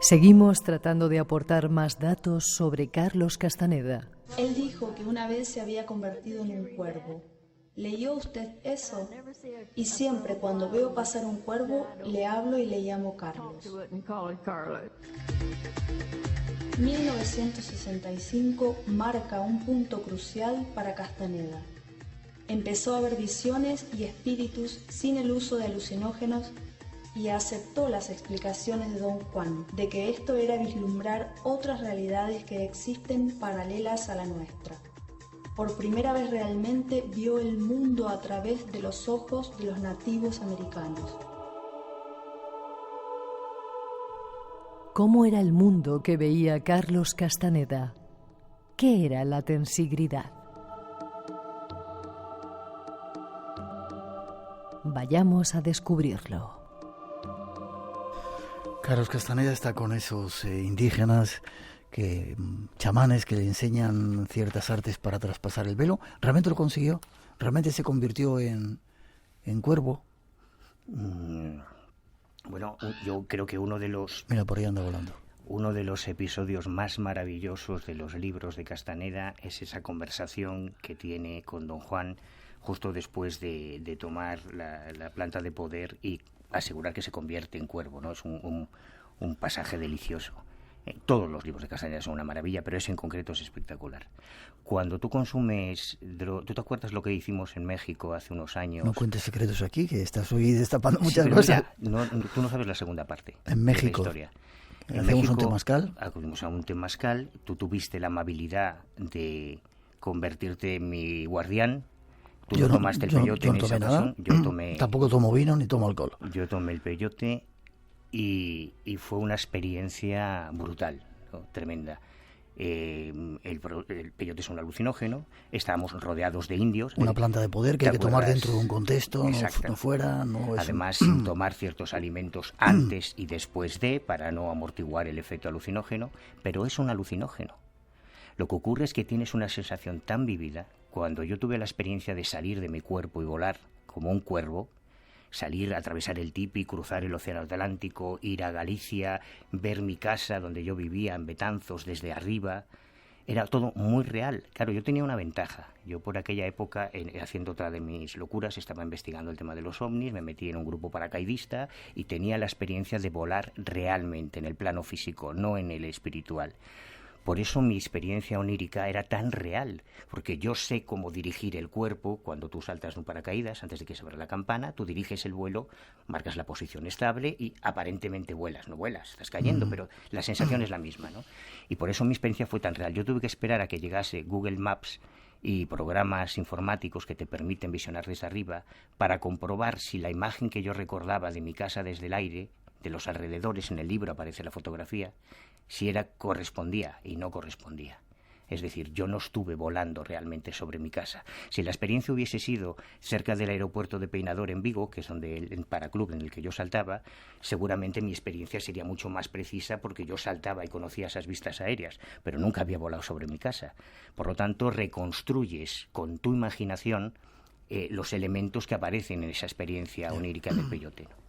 Speaker 1: Seguimos tratando de aportar más datos sobre Carlos Castaneda.
Speaker 9: Él dijo que una vez se había convertido en un cuervo. ¿Leyó usted eso? Y siempre cuando veo pasar un cuervo, le hablo y le llamo Carlos. 1965 marca un punto crucial para Castaneda. Empezó a ver visiones y espíritus sin el uso de alucinógenos y aceptó las explicaciones de Don Juan, de que esto era vislumbrar otras realidades que existen paralelas a la nuestra. Por primera vez realmente vio el mundo a través de los ojos de los nativos americanos.
Speaker 1: ¿Cómo era el mundo que veía Carlos Castaneda? ¿Qué era la tensigridad? Vayamos a descubrirlo.
Speaker 3: Carlos Castaneda está con esos indígenas, chamanes que le enseñan ciertas artes para traspasar el velo. ¿Realmente lo consiguió? ¿Realmente se convirtió en cuervo?
Speaker 4: Bueno, yo creo que uno de los...
Speaker 3: Mira, por ahí anda volando.
Speaker 4: Uno de los episodios más maravillosos de los libros de Castaneda es esa conversación que tiene con Don Juan justo después de tomar la planta de poder y asegurar que se convierte en cuervo, ¿no? Es un pasaje delicioso. Todos los libros de Castaneda son una maravilla, pero ese en concreto es espectacular. Cuando tú consumes... ¿Tú te acuerdas lo que hicimos en México hace unos años?
Speaker 3: No cuentes secretos aquí, que estás hoy destapando muchas cosas.
Speaker 4: Mira, tú no sabes la segunda parte.
Speaker 3: En México.
Speaker 4: De la historia.
Speaker 3: ¿Hacemos un temazcal?
Speaker 4: Acudimos a un temazcal. Tú tuviste la amabilidad de convertirte en mi guardián. Tú no tomaste el peyote en esa ocasión. Yo tomé...
Speaker 3: Tampoco tomo vino ni tomo alcohol.
Speaker 4: Yo tomé el peyote y fue una experiencia brutal, ¿no? Tremenda. El peyote es un alucinógeno, estábamos rodeados de indios.
Speaker 3: Una planta de poder que hay que tomar dentro de un contexto, no fuera. No es
Speaker 4: además, sin tomar ciertos alimentos antes y después para no amortiguar el efecto alucinógeno, pero es un alucinógeno. Lo que ocurre es que tienes una sensación tan vívida. Cuando yo tuve la experiencia de salir de mi cuerpo y volar como un cuervo, salir, atravesar el Tipi, cruzar el Océano Atlántico, ir a Galicia, ver mi casa donde yo vivía en Betanzos desde arriba, era todo muy real. Claro, yo tenía una ventaja. Yo por aquella época, haciendo otra de mis locuras, estaba investigando el tema de los ovnis, me metí en un grupo paracaidista y tenía la experiencia de volar realmente en el plano físico, no en el espiritual. Por eso mi experiencia onírica era tan real, porque yo sé cómo dirigir el cuerpo. Cuando tú saltas de un paracaídas, antes de que se abra la campana, tú diriges el vuelo, marcas la posición estable y aparentemente vuelas. No vuelas, estás cayendo, pero la sensación es la misma, ¿no? Y por eso mi experiencia fue tan real. Yo tuve que esperar a que llegase Google Maps y programas informáticos que te permiten visionar desde arriba para comprobar si la imagen que yo recordaba de mi casa desde el aire, de los alrededores, en el libro aparece la fotografía, si correspondía y no correspondía. Es decir, yo no estuve volando realmente sobre mi casa. Si la experiencia hubiese sido cerca del aeropuerto de Peinador en Vigo, que es donde el paraclub en el que yo saltaba, seguramente mi experiencia sería mucho más precisa porque yo saltaba y conocía esas vistas aéreas, pero nunca había volado sobre mi casa. Por lo tanto, reconstruyes con tu imaginación los elementos que aparecen en esa experiencia onírica del peyote, ¿no?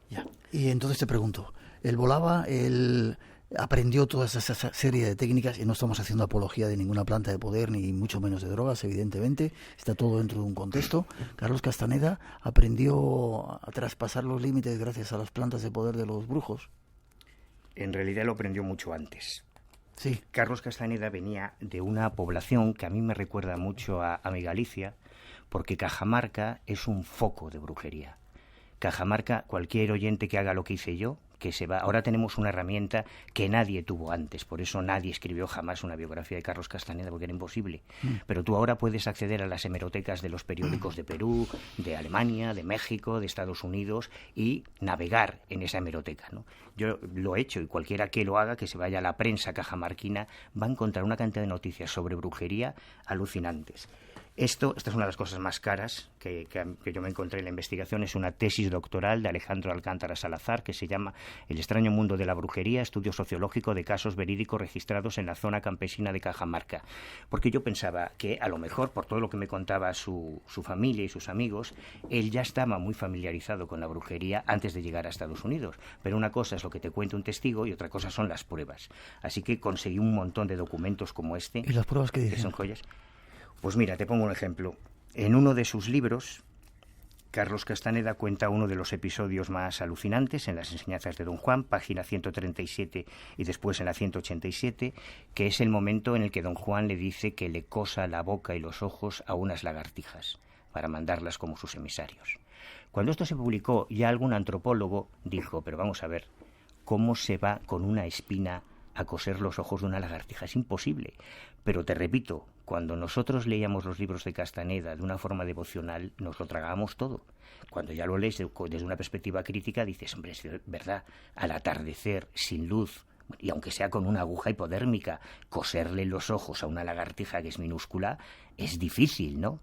Speaker 3: Ya. Y entonces te pregunto, él volaba, él aprendió toda esa serie de técnicas, y no estamos haciendo apología de ninguna planta de poder, ni mucho menos de drogas, evidentemente, está todo dentro de un contexto. Carlos Castaneda aprendió a traspasar los límites gracias a las plantas de poder de los brujos.
Speaker 4: En realidad lo aprendió mucho antes.
Speaker 3: Sí.
Speaker 4: Carlos Castaneda venía de una población que a mí me recuerda mucho a mi Galicia, porque Cajamarca es un foco de brujería. Cajamarca, cualquier oyente que haga lo que hice yo, que se va. Ahora tenemos una herramienta que nadie tuvo antes, por eso nadie escribió jamás una biografía de Carlos Castaneda, porque era imposible. Pero tú ahora puedes acceder a las hemerotecas de los periódicos de Perú, de Alemania, de México, de Estados Unidos y navegar en esa hemeroteca, ¿no? Yo lo he hecho y cualquiera que lo haga, que se vaya a la prensa cajamarquina, va a encontrar una cantidad de noticias sobre brujería alucinantes. Esta es una de las cosas más caras que yo me encontré en la investigación. Es una tesis doctoral de Alejandro Alcántara Salazar que se llama El extraño mundo de la brujería, estudio sociológico de casos verídicos registrados en la zona campesina de Cajamarca. Porque yo pensaba que a lo mejor, por todo lo que me contaba su familia y sus amigos, él ya estaba muy familiarizado con la brujería antes de llegar a Estados Unidos. Pero una cosa es lo que te cuenta un testigo y otra cosa son las pruebas. Así que conseguí un montón de documentos como este.
Speaker 3: ¿Y las pruebas qué dicen?
Speaker 4: Que son joyas. Pues mira, te pongo un ejemplo. En uno de sus libros, Carlos Castaneda cuenta uno de los episodios más alucinantes en las enseñanzas de Don Juan, página 137 y después en la 187, que es el momento en el que Don Juan le dice que le cosa la boca y los ojos a unas lagartijas para mandarlas como sus emisarios. Cuando esto se publicó, ya algún antropólogo dijo, pero vamos a ver, ¿cómo se va con una espina a coser los ojos de una lagartija? Es imposible. Pero te repito, cuando nosotros leíamos los libros de Castaneda de una forma devocional, nos lo tragábamos todo. Cuando ya lo lees desde una perspectiva crítica, dices, hombre, es verdad, al atardecer, sin luz, y aunque sea con una aguja hipodérmica, coserle los ojos a una lagartija que es minúscula, es difícil, ¿no?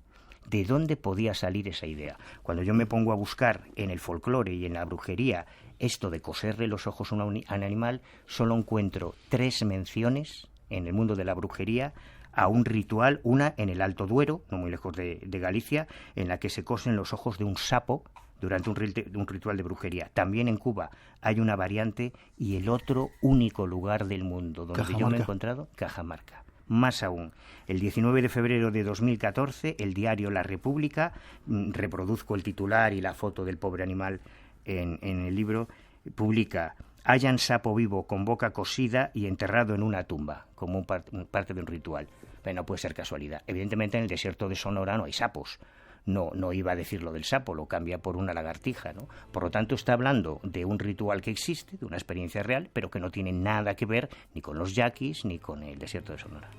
Speaker 4: ¿De dónde podía salir esa idea? Cuando yo me pongo a buscar en el folclore y en la brujería esto de coserle los ojos a un animal, solo encuentro 3 menciones en el mundo de la brujería a un ritual, una en el Alto Duero, no muy lejos de Galicia, en la que se cosen los ojos de un sapo durante un ritual de brujería. También en Cuba hay una variante, y el otro único lugar del mundo donde
Speaker 3: Cajamarca.
Speaker 4: yo me he encontrado, Cajamarca. Más aún, el 19 de febrero de 2014, el diario La República, reproduzco el titular y la foto del pobre animal en el libro, publica: hallan sapo vivo con boca cosida y enterrado en una tumba, como parte de un ritual. Pero no puede ser casualidad. Evidentemente en el desierto de Sonora no hay sapos. No iba a decir lo del sapo, lo cambia por una lagartija, ¿no? Por lo tanto, está hablando de un ritual que existe, de una experiencia real, pero que no tiene nada que ver ni con los yaquis ni con el desierto de Sonora.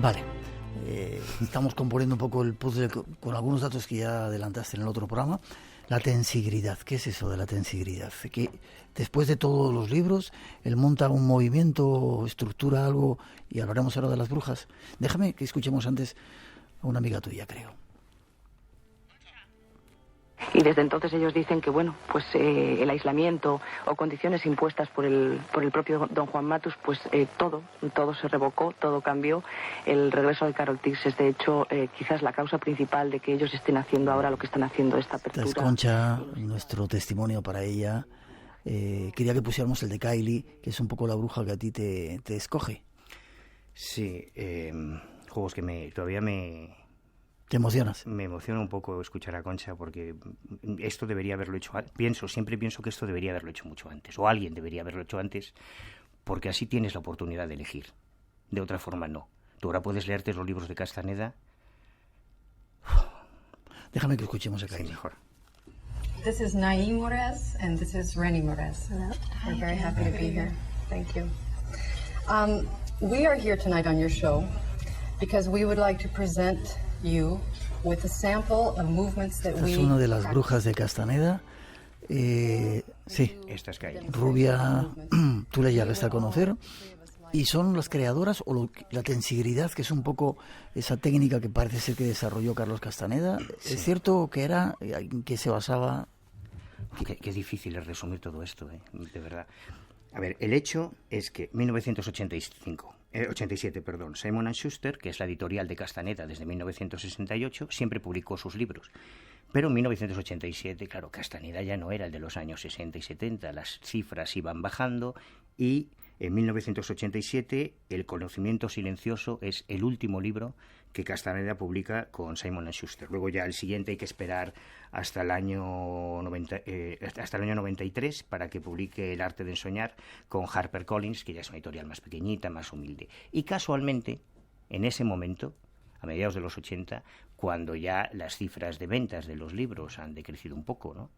Speaker 3: Vale. Estamos componiendo un poco el puzzle con algunos datos que ya adelantaste en el otro programa. La tensigridad, ¿qué es eso de la tensigridad? Que después de todos los libros, él monta un movimiento, estructura algo, y hablaremos ahora de las brujas. Déjame que escuchemos antes a una amiga tuya, creo.
Speaker 13: Y desde entonces ellos dicen que, bueno, pues el aislamiento o condiciones impuestas por el propio don Juan Matus, pues todo se revocó, todo cambió. El regreso de Carol Ticks es, de hecho, quizás la causa principal de que ellos estén haciendo ahora lo que están haciendo, esta apertura.
Speaker 3: Esta es Concha, nuestro testimonio para ella. Quería que pusiéramos el de Kylie, que es un poco la bruja que a ti te escoge.
Speaker 4: Sí, juegos que todavía me...
Speaker 3: ¿Te emocionas?
Speaker 4: Me emociona un poco escuchar a Concha, porque esto debería haberlo hecho antes. Siempre pienso que esto debería haberlo hecho mucho antes, o alguien debería haberlo hecho antes, porque así tienes la oportunidad de elegir. De otra forma, no. Tú ahora puedes leerte los libros de Castaneda.
Speaker 3: Déjame que escuchemos a Kylie.
Speaker 4: Sí, mejor.
Speaker 14: This is Naim Morez, and this is Renny Morez. We're very happy to be here. Thank you. We are here tonight on your show because we would like to present you with a sample of movements that we...
Speaker 3: Es una de las brujas de Castaneda. Sí,
Speaker 4: esta es Kylie.
Speaker 3: Rubia, tú le llegaste a conocer. ¿Y son las creadoras o la tensigridad, que es un poco esa técnica que parece ser que desarrolló Carlos Castaneda? Sí. ¿Es cierto que era, en qué se basaba?
Speaker 4: Qué difícil es resumir todo esto, de verdad. A ver, el hecho es que 87, Simon & Schuster, que es la editorial de Castaneda desde 1968, siempre publicó sus libros. Pero en 1987, claro, Castaneda ya no era el de los años 60 y 70, las cifras iban bajando y en 1987 El conocimiento silencioso es el último libro que Castaneda publica con Simon & Schuster. Luego ya el siguiente hay que esperar hasta el año 93 para que publique El arte de ensoñar con HarperCollins, que ya es una editorial más pequeñita, más humilde. Y casualmente, en ese momento, a mediados de los 80, cuando ya las cifras de ventas de los libros han decrecido un poco, ¿no?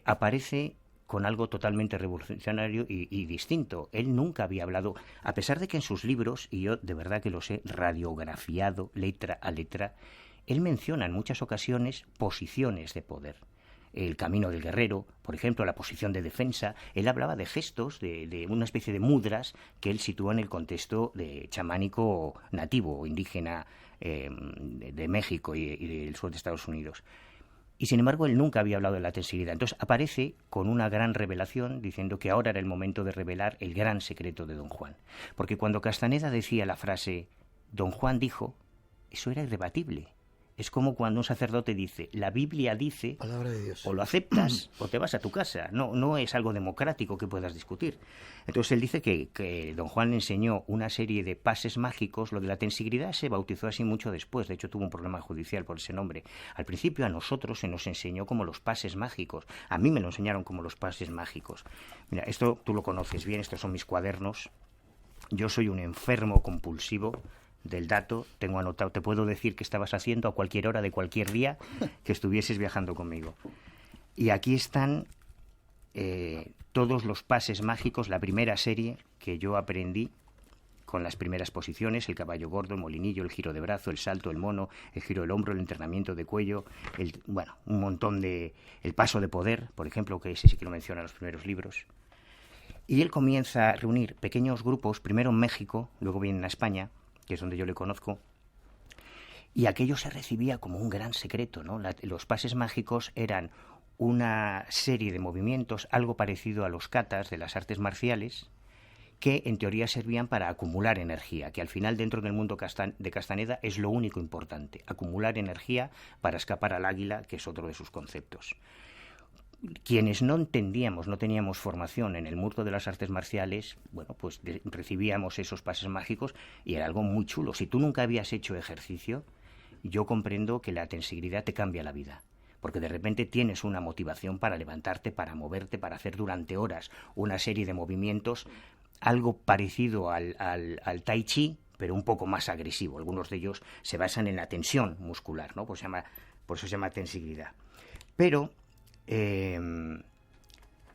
Speaker 4: Aparece con algo totalmente revolucionario y distinto. Él nunca había hablado, a pesar de que en sus libros, y yo de verdad que los he radiografiado letra a letra, él menciona en muchas ocasiones posiciones de poder. el camino del guerrero, por ejemplo, la posición de defensa. Él hablaba de gestos, de una especie de mudras que él sitúa en el contexto de chamánico nativo o indígena de México y del sur de Estados Unidos. Y sin embargo, él nunca había hablado de la tensibilidad. Entonces aparece con una gran revelación diciendo que ahora era el momento de revelar el gran secreto de Don Juan. Porque cuando Castaneda decía la frase Don Juan dijo, eso era irrebatible. Es como cuando un sacerdote dice, la Biblia dice,
Speaker 3: palabra de Dios,
Speaker 4: o lo aceptas o te vas a tu casa. No es algo democrático que puedas discutir. Entonces él dice que Don Juan le enseñó una serie de pases mágicos. Lo de la tensigridad se bautizó así mucho después. De hecho, tuvo un problema judicial por ese nombre. Al principio a nosotros se nos enseñó como los pases mágicos. A mí me lo enseñaron como los pases mágicos. Mira, esto tú lo conoces bien, estos son mis cuadernos. Yo soy un enfermo compulsivo del dato, tengo anotado, te puedo decir qué estabas haciendo a cualquier hora de cualquier día que estuvieses viajando conmigo. Y aquí están todos los pases mágicos, la primera serie que yo aprendí con las primeras posiciones, el caballo gordo, el molinillo, el giro de brazo, el salto, el mono, el giro del hombro, el entrenamiento de cuello, un montón de... el paso de poder, por ejemplo, que ese sí que lo menciona en los primeros libros. Y él comienza a reunir pequeños grupos, primero en México, luego viene a España, que es donde yo le conozco, y aquello se recibía como un gran secreto, ¿no? Los pases mágicos eran una serie de movimientos, algo parecido a los katas de las artes marciales, que en teoría servían para acumular energía, que al final dentro del mundo de Castaneda es lo único importante, acumular energía para escapar al águila, que es otro de sus conceptos. Quienes no entendíamos, no teníamos formación en el mundo de las artes marciales, bueno, pues recibíamos esos pases mágicos y era algo muy chulo. Si tú nunca habías hecho ejercicio, yo comprendo que la tensigridad te cambia la vida, porque de repente tienes una motivación para levantarte, para moverte, para hacer durante horas una serie de movimientos, algo parecido al tai chi, pero un poco más agresivo. Algunos de ellos se basan en la tensión muscular, ¿no? Por eso se llama tensigridad. Pero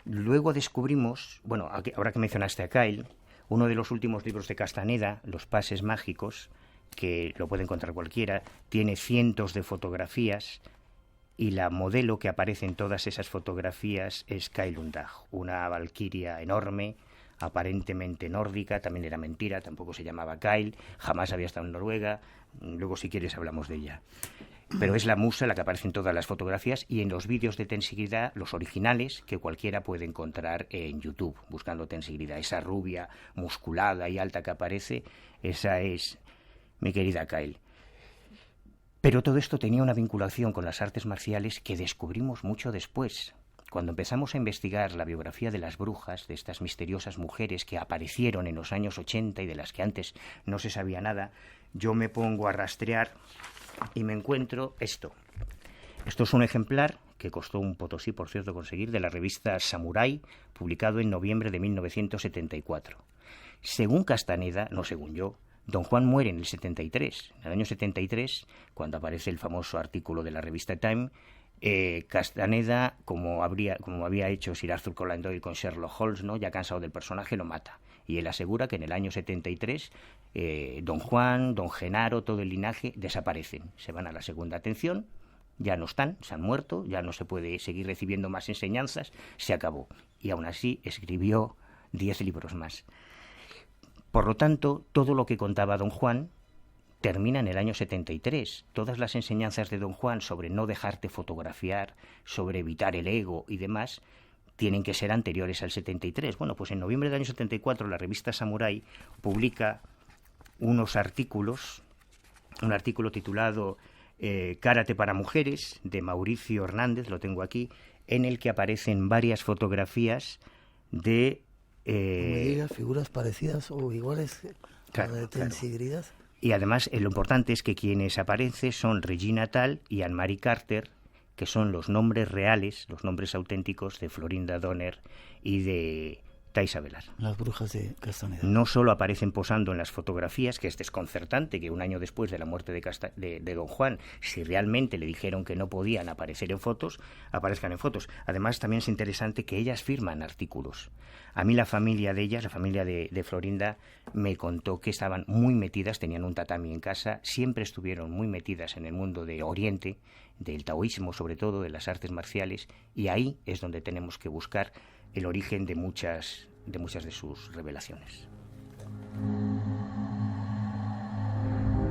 Speaker 4: luego descubrimos, bueno, ahora que mencionaste a Kyle, uno de los últimos libros de Castaneda, Los pases mágicos, que lo puede encontrar cualquiera, tiene cientos de fotografías y la modelo que aparece en todas esas fotografías es Kyle Undag, una valquiria enorme, aparentemente nórdica, también era mentira, tampoco se llamaba Kyle, jamás había estado en Noruega, luego si quieres hablamos de ella. Pero es la musa la que aparece en todas las fotografías y en los vídeos de tensigridad, los originales, que cualquiera puede encontrar en YouTube, buscando tensigridad. Esa rubia, musculada y alta que aparece, esa es mi querida Kyle. Pero todo esto tenía una vinculación con las artes marciales que descubrimos mucho después. Cuando empezamos a investigar la biografía de las brujas, de estas misteriosas mujeres que aparecieron en los años 80 y de las que antes no se sabía nada, yo me pongo a rastrear y me encuentro esto. Esto es un ejemplar que costó un potosí, por cierto, conseguir, de la revista Samurai, publicado en noviembre de 1974. Según Castaneda, no según yo, Don Juan muere en el 73. En el año 73, cuando aparece el famoso artículo de la revista Time, Castaneda, como había hecho Sir Arthur Conan Doyle con Sherlock Holmes, ¿no? Ya cansado del personaje, lo mata. Y él asegura que en el año 73 Don Juan, Don Genaro, todo el linaje desaparecen. Se van a la segunda atención, ya no están, se han muerto, ya no se puede seguir recibiendo más enseñanzas, se acabó. Y aún así escribió 10 libros más. Por lo tanto, todo lo que contaba Don Juan termina en el año 73. Todas las enseñanzas de Don Juan sobre no dejarte fotografiar, sobre evitar el ego y demás, tienen que ser anteriores al 73. Bueno, pues en noviembre del año 74 la revista Samurai publica unos artículos, un artículo titulado Karate para mujeres, de Mauricio Hernández, lo tengo aquí, en el que aparecen varias fotografías de...
Speaker 3: me digas, figuras parecidas o iguales a la de tensigridad.
Speaker 4: Claro. Y además lo importante es que quienes aparecen son Regina Tal y Anne-Marie Carter, que son los nombres reales, los nombres auténticos de Florinda Donner y de Thais Avelar.
Speaker 3: Las brujas de Castaneda.
Speaker 4: No solo aparecen posando en las fotografías, que es desconcertante que un año después de la muerte de Don Juan, si realmente le dijeron que no podían aparecer en fotos, aparezcan en fotos. Además, también es interesante que ellas firman artículos. A mí la familia de ellas, la familia de Florinda, me contó que estaban muy metidas, tenían un tatami en casa, siempre estuvieron muy metidas en el mundo de Oriente, del taoísmo sobre todo, de las artes marciales, y ahí es donde tenemos que buscar el origen de muchas de sus revelaciones.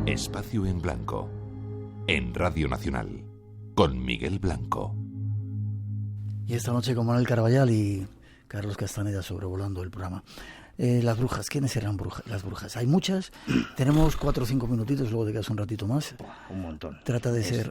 Speaker 11: Espacio en Blanco, en Radio Nacional, con Miguel Blanco.
Speaker 3: Y esta noche con Manuel Carballal y Carlos Castaneda sobrevolando el programa. Las brujas, ¿quiénes serán las brujas? Hay muchas, tenemos 4 o 5 minutitos, luego te quedas un ratito más.
Speaker 4: Un montón.
Speaker 3: Trata de ser...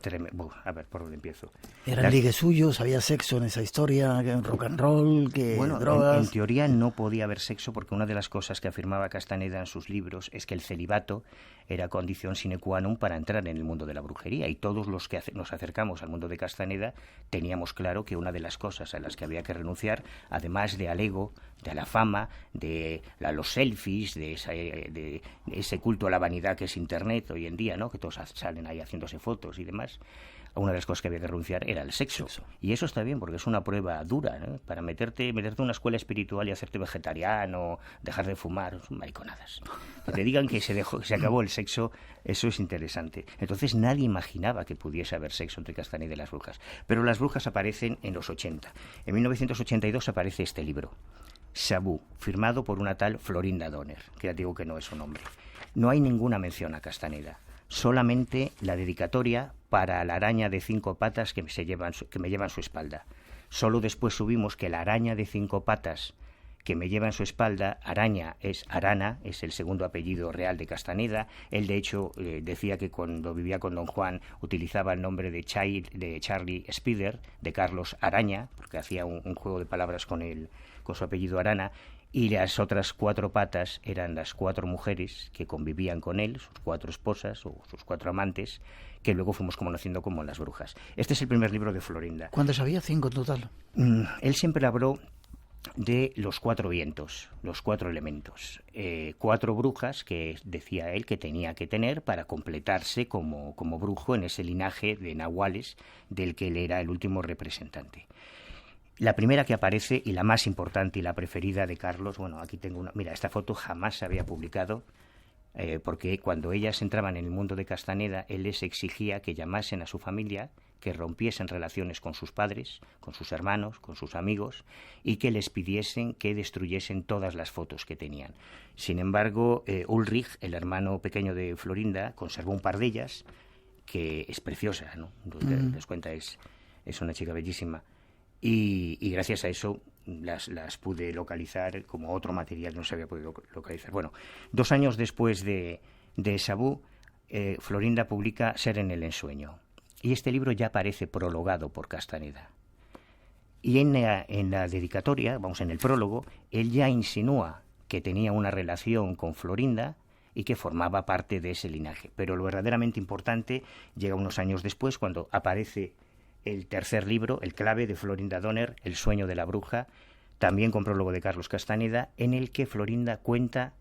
Speaker 4: A ver, ¿por dónde empiezo?
Speaker 3: ¿Eran ligues suyos? ¿Había sexo en esa historia? ¿Rock and roll? ¿Drogas?
Speaker 4: En teoría no podía haber sexo porque una de las cosas que afirmaba Castaneda en sus libros es que el celibato era condición sine qua non para entrar en el mundo de la brujería, y todos los que nos acercamos al mundo de Castaneda teníamos claro que una de las cosas a las que había que renunciar, además de al ego, de la fama, de los selfies, de ese culto a la vanidad que es Internet hoy en día, ¿no? Que todos salen ahí haciéndose fotos y demás. Una de las cosas que había que renunciar era el sexo. Y eso está bien porque es una prueba dura, ¿no? Para meterte en una escuela espiritual y hacerte vegetariano, dejar de fumar, son mariconadas. Que te digan que se acabó el sexo, eso es interesante. Entonces nadie imaginaba que pudiese haber sexo entre Castaneda y las brujas. Pero las brujas aparecen en los 80. En 1982 aparece este libro, Sabú, firmado por una tal Florinda Donner, que ya digo que no es su nombre. No hay ninguna mención a Castaneda, solamente la dedicatoria para la araña de 5 patas que me lleva en su espalda. Solo después subimos que la araña de 5 patas que me lleva en su espalda, araña es Arana, es el segundo apellido real de Castaneda. Él, de hecho, decía que cuando vivía con Don Juan utilizaba el nombre de Charlie Spider, de Carlos Araña, porque hacía un juego de palabras con su apellido Arana, y las otras 4 patas eran las 4 mujeres que convivían con él, sus 4 esposas o sus 4 amantes, que luego fuimos conociendo como las brujas. Este es el primer libro de Florinda.
Speaker 3: ¿Cuántas había? 5 en total.
Speaker 4: Él siempre habló de los 4 vientos, los 4 elementos, 4 brujas que decía él que tenía que tener para completarse como brujo en ese linaje de nahuales del que él era el último representante. La primera que aparece y la más importante y la preferida de Carlos, bueno, aquí tengo una, mira, esta foto jamás se había publicado, porque cuando ellas entraban en el mundo de Castaneda, él les exigía que llamasen a su familia, que rompiesen relaciones con sus padres, con sus hermanos, con sus amigos, y que les pidiesen que destruyesen todas las fotos que tenían. Sin embargo, Ulrich, el hermano pequeño de Florinda, conservó un par de ellas, que es preciosa, ¿no? Les cuenta, es una chica bellísima. Y gracias a eso las pude localizar como otro material que no se había podido localizar. Bueno, 2 años después de Sabú, Florinda publica Ser en el ensueño. Y este libro ya aparece prologado por Castaneda. Y en la dedicatoria, en el prólogo, él ya insinúa que tenía una relación con Florinda y que formaba parte de ese linaje. Pero lo verdaderamente importante llega unos años después, cuando aparece el tercer libro, El clave, de Florinda Donner, El sueño de la bruja, también con prólogo de Carlos Castaneda, en el que Florinda cuenta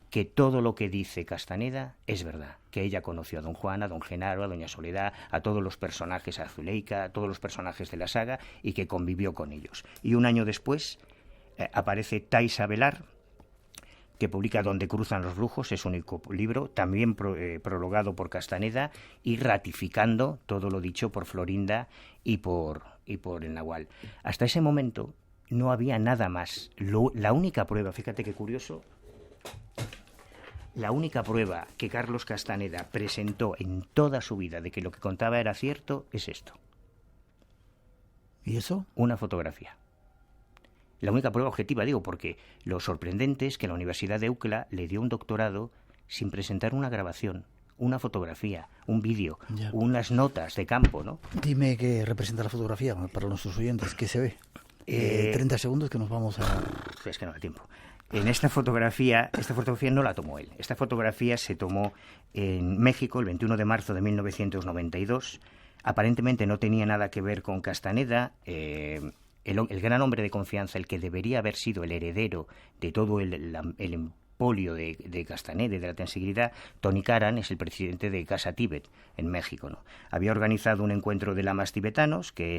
Speaker 4: que todo lo que dice Castaneda es verdad, que ella conoció a Don Juan, a Don Genaro, a Doña Soledad, a todos los personajes, a Zuleika, a todos los personajes de la saga, y que convivió con ellos. Y un año después aparece Thais Avelar, que publica Donde cruzan los brujos, es su único libro, también prologado por Castaneda y ratificando todo lo dicho por Florinda y por el Nahual. Hasta ese momento no había nada más. La única prueba, fíjate qué curioso, la única prueba que Carlos Castaneda presentó en toda su vida de que lo que contaba era cierto es esto.
Speaker 3: ¿Y eso?
Speaker 4: Una fotografía. La única prueba objetiva, digo, porque lo sorprendente es que la Universidad de UCLA le dio un doctorado sin presentar una grabación, una fotografía, un vídeo, unas notas de campo, ¿no?
Speaker 3: Dime qué representa la fotografía para nuestros oyentes, ¿qué se ve? 30 segundos que nos vamos a...
Speaker 4: Es que no da tiempo. En esta fotografía no la tomó él. Esta fotografía se tomó en México el 21 de marzo de 1992. Aparentemente no tenía nada que ver con Castaneda. el gran hombre de confianza, el que debería haber sido el heredero de todo el empolio de Castaneda y de la tensegrida, Tony Karan, es el presidente de Casa Tíbet en México, ¿no? Había organizado un encuentro de lamas tibetanos que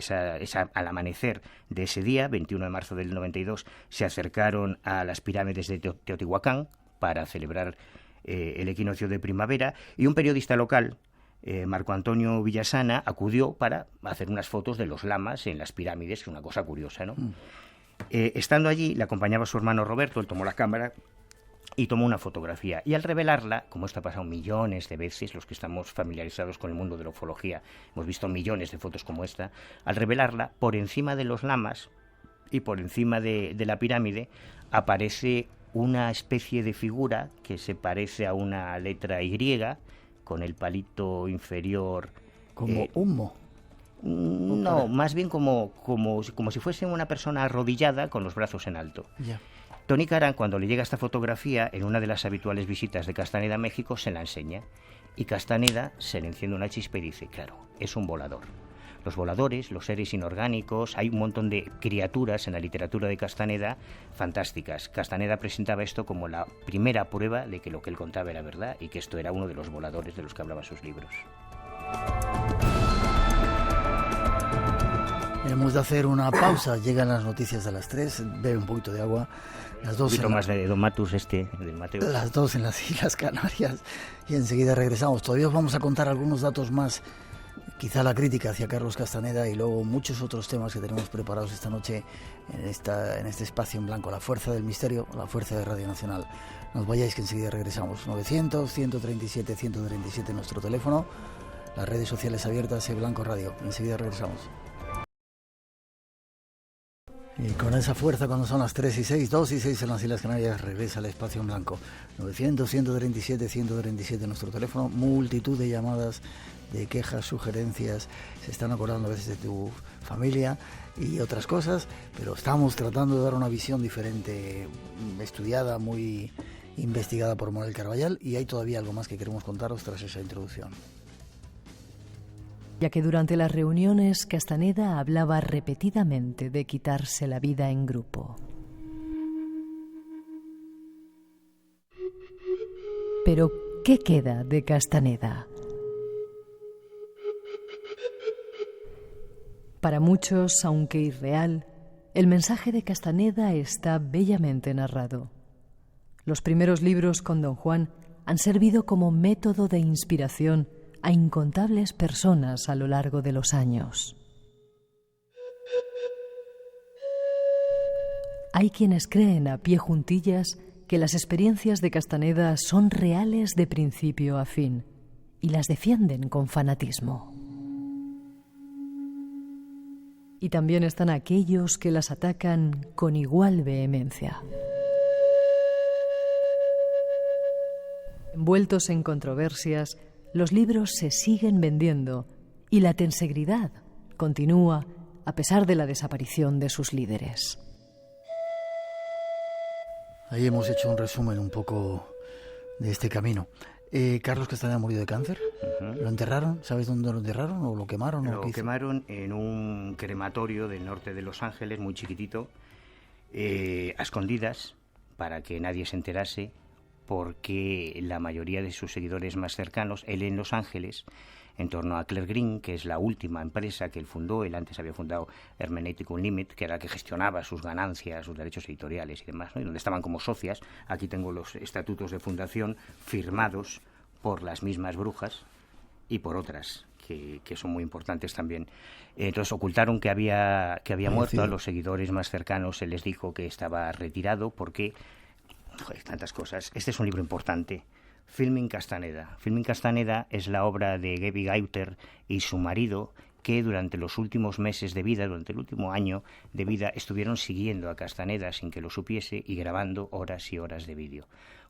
Speaker 4: al amanecer de ese día, 21 de marzo del 92, se acercaron a las pirámides de Teotihuacán para celebrar el equinoccio de primavera, y un periodista local, Marco Antonio Villasana, acudió para hacer unas fotos de los lamas en las pirámides, que es una cosa curiosa, ¿no? Estando allí, le acompañaba su hermano Roberto, él tomó la cámara y tomó una fotografía. Y al revelarla, como esto ha pasado millones de veces, los que estamos familiarizados con el mundo de la ufología, hemos visto millones de fotos como esta, al revelarla, por encima de los lamas y por encima de la pirámide, aparece una especie de figura que se parece a una letra Y, con el palito inferior...
Speaker 3: Como humo.
Speaker 4: No, más bien como si fuese una persona arrodillada con los brazos en alto.
Speaker 3: Ya.
Speaker 4: Tony Karan, cuando le llega esta fotografía, en una de las habituales visitas de Castaneda a México, se la enseña. Y Castaneda se le enciende una chispa y dice, claro, es un volador. Los voladores, los seres inorgánicos, hay un montón de criaturas en la literatura de Castaneda fantásticas. Castaneda presentaba esto como la primera prueba de que lo que él contaba era verdad y que esto era uno de los voladores de los que hablaba sus libros.
Speaker 3: Hemos de hacer una pausa, llegan las noticias de las 3, bebe un poquito de agua. Las 2
Speaker 4: un poquito más de Don Matus del Mateo.
Speaker 3: Las 2 en las Islas Canarias y enseguida regresamos. Todavía os vamos a contar algunos datos más, quizá la crítica hacia Carlos Castaneda y luego muchos otros temas que tenemos preparados esta noche en este espacio en blanco, la fuerza del misterio, la fuerza de Radio Nacional. No os vayáis que enseguida regresamos. 900-137-137 nuestro teléfono, las redes sociales abiertas, Blanco Radio. Enseguida regresamos. Y con esa fuerza, cuando son las 3 y 6, 2 y 6 en las Islas Canarias, regresa al espacio en blanco. 900-137-137 nuestro teléfono, multitud de llamadas, de quejas, sugerencias, se están acordando a veces de tu familia y otras cosas, pero estamos tratando de dar una visión diferente, estudiada, muy investigada por Manuel Carballal, y hay todavía algo más que queremos contaros tras esa introducción.
Speaker 1: Ya que durante las reuniones Castaneda hablaba repetidamente de quitarse la vida en grupo. Pero, ¿qué queda de Castaneda? Para muchos, aunque irreal, el mensaje de Castaneda está bellamente narrado. Los primeros libros con Don Juan han servido como método de inspiración a incontables personas a lo largo de los años. Hay quienes creen a pie juntillas que las experiencias de Castaneda son reales de principio a fin y las defienden con fanatismo. Y también están aquellos que las atacan con igual vehemencia. Envueltos en controversias, los libros se siguen vendiendo y la tensegridad continúa a pesar de la desaparición de sus líderes.
Speaker 3: Ahí hemos hecho un resumen un poco de este camino. Carlos Castaneda murió de cáncer. ¿Lo enterraron? ¿Sabes dónde lo enterraron? ¿O lo quemaron?
Speaker 4: Lo quemaron en un crematorio del norte de Los Ángeles, muy chiquitito, a escondidas, para que nadie se enterase, porque la mayoría de sus seguidores más cercanos, él en Los Ángeles, en torno a Claire Green, que es la última empresa que él fundó, él antes había fundado Hermeneutic Unlimited, que era la que gestionaba sus ganancias, sus derechos editoriales y demás, ¿no? Y donde estaban como socias. Aquí tengo los estatutos de fundación firmados por las mismas brujas y por otras que son muy importantes también. Entonces ocultaron que había muerto. A los seguidores más cercanos se les dijo que estaba retirado porque... Joder, tantas cosas. Este es un libro importante. Filming Castaneda. Filming Castaneda es la obra de Gaby Gauter y su marido, que durante los últimos meses de vida, durante el último año de vida, estuvieron siguiendo a Castaneda sin que lo supiese y grabando horas y horas de vídeo,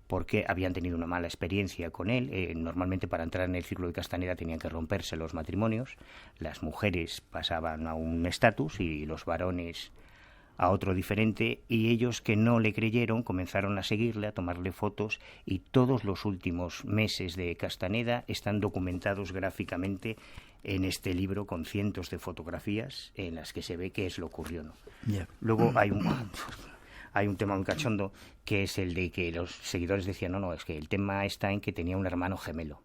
Speaker 4: porque habían tenido una mala experiencia con él. Normalmente para entrar en el círculo de Castaneda tenían que romperse los matrimonios, las mujeres pasaban a un estatus y los varones a otro diferente, y ellos, que no le creyeron, comenzaron a seguirle, a tomarle fotos, y todos los últimos meses de Castaneda están documentados gráficamente en este libro, con cientos de fotografías en las que se ve qué es lo que ocurrió, ¿no?
Speaker 3: Yeah.
Speaker 4: Luego hay un tema muy cachondo, que es el de que los seguidores decían, no, es que el tema está en que tenía un hermano gemelo.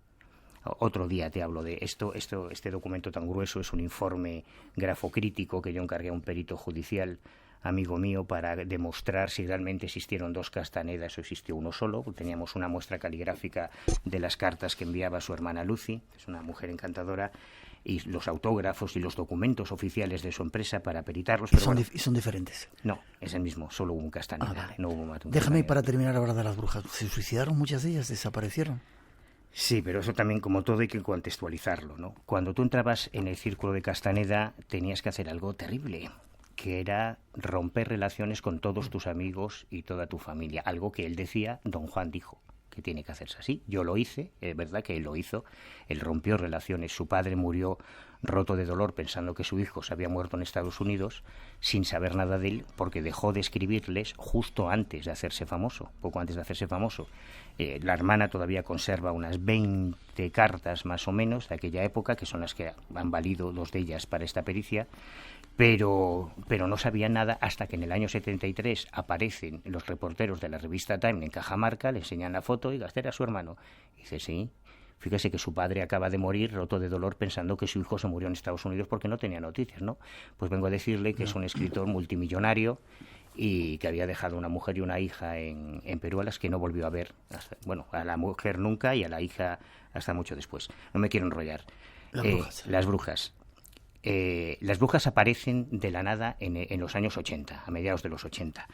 Speaker 4: Otro día te hablo de esto. Este documento tan grueso es un informe grafocrítico que yo encargué a un perito judicial amigo mío para demostrar si realmente existieron dos Castanedas o existió uno solo. Teníamos una muestra caligráfica de las cartas que enviaba su hermana Lucy, que es una mujer encantadora, y los autógrafos y los documentos oficiales de su empresa para peritarlos. Pero
Speaker 3: ¿Y son diferentes?
Speaker 4: No, es el mismo, solo hubo un Castaneda.
Speaker 3: Vale.
Speaker 4: No hubo más.
Speaker 3: Déjame, para terminar, hablar de las brujas. ¿Se suicidaron muchas de ellas? ¿Desaparecieron?
Speaker 4: Sí, pero eso también, como todo, hay que contextualizarlo, ¿no? Cuando tú entrabas en el círculo de Castaneda tenías que hacer algo terrible, que era romper relaciones con todos tus amigos y toda tu familia. Algo que él decía, don Juan dijo, que tiene que hacerse así. Yo lo hice, es verdad que él lo hizo. Él rompió relaciones. Su padre murió roto de dolor pensando que su hijo se había muerto en Estados Unidos, sin saber nada de él, porque dejó de escribirles justo antes de hacerse famoso, poco antes de hacerse famoso. La hermana todavía conserva unas 20 cartas más o menos de aquella época, que son las que han valido, 2 de ellas, para esta pericia, pero no sabía nada hasta que en el año 73 aparecen los reporteros de la revista Time en Cajamarca, le enseñan la foto y este era su hermano. Y dice, sí, fíjese que su padre acaba de morir roto de dolor pensando que su hijo se murió en Estados Unidos porque no tenía noticias, ¿no? Pues vengo a decirle que es un escritor multimillonario y que había dejado una mujer y una hija en Perú, a las que no volvió a ver. A la mujer nunca y a la hija hasta mucho después. No me quiero enrollar. Las brujas. Las brujas aparecen de la nada en los años 80, a mediados de los 80.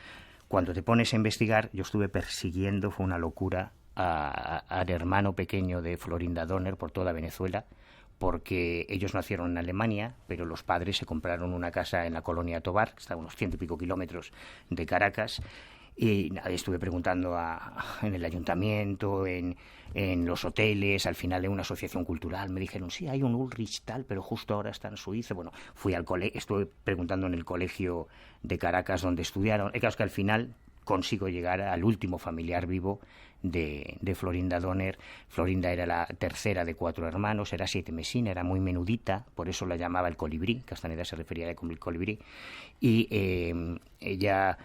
Speaker 4: Cuando te pones a investigar, yo estuve persiguiendo, fue una locura, al hermano pequeño de Florinda Donner por toda Venezuela, porque ellos nacieron en Alemania, pero los padres se compraron una casa en la colonia Tovar, que está a unos 100 y pico kilómetros de Caracas, y estuve preguntando en el ayuntamiento, en los hoteles, al final en una asociación cultural, me dijeron, sí, hay un Ulrich tal, pero justo ahora está en Suiza. Bueno, fui al colegio, estuve preguntando en el colegio de Caracas donde estudiaron. Es claro que al final consigo llegar al último familiar vivo de Florinda Donner. Florinda era la tercera de 4 hermanos, era 7mesina, era muy menudita, por eso la llamaba el colibrí. Castaneda se refería a ella como el colibrí. Y ella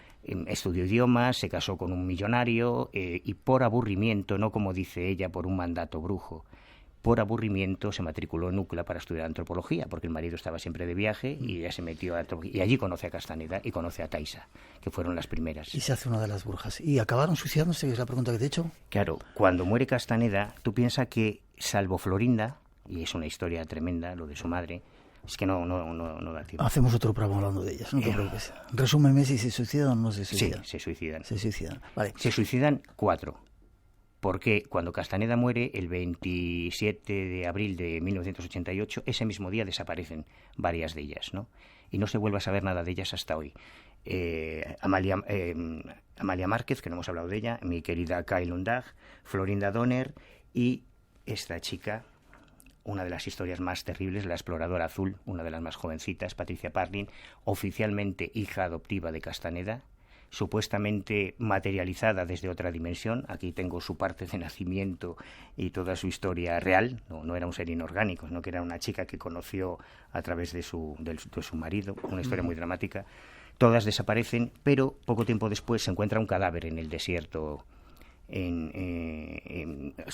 Speaker 4: estudió idiomas, se casó con un millonario y por aburrimiento, no como dice ella, por un mandato brujo, por aburrimiento se matriculó en UCLA para estudiar antropología, porque el marido estaba siempre de viaje y ella se metió a antropología. Y allí conoce a Castaneda y conoce a Taisa, que fueron las primeras.
Speaker 3: Y se hace una de las brujas. ¿Y acabaron suicidándose? Es la pregunta que te he hecho.
Speaker 4: Claro, cuando muere Castaneda, tú piensas que, salvo Florinda, y es una historia tremenda, lo de su madre, es que no da tiempo.
Speaker 3: Hacemos otro programa hablando de ellas, no te preocupes. Resúmeme si se suicidan o no se suicidan.
Speaker 4: Sí, se suicidan.
Speaker 3: Se suicidan, vale.
Speaker 4: Se suicidan 4. Porque cuando Castaneda muere, el 27 de abril de 1988, ese mismo día desaparecen varias de ellas, ¿no? Y no se vuelve a saber nada de ellas hasta hoy. Amalia Márquez, que no hemos hablado de ella, mi querida Kay Lundag, Florinda Donner y esta chica, una de las historias más terribles, la exploradora azul, una de las más jovencitas, Patricia Parlin, oficialmente hija adoptiva de Castaneda, supuestamente materializada desde otra dimensión. Aquí tengo su parte de nacimiento y toda su historia real. No era un ser inorgánico, sino que era una chica que conoció a través de su marido, una historia muy dramática. Todas desaparecen, pero poco tiempo después se encuentra un cadáver en el desierto. Se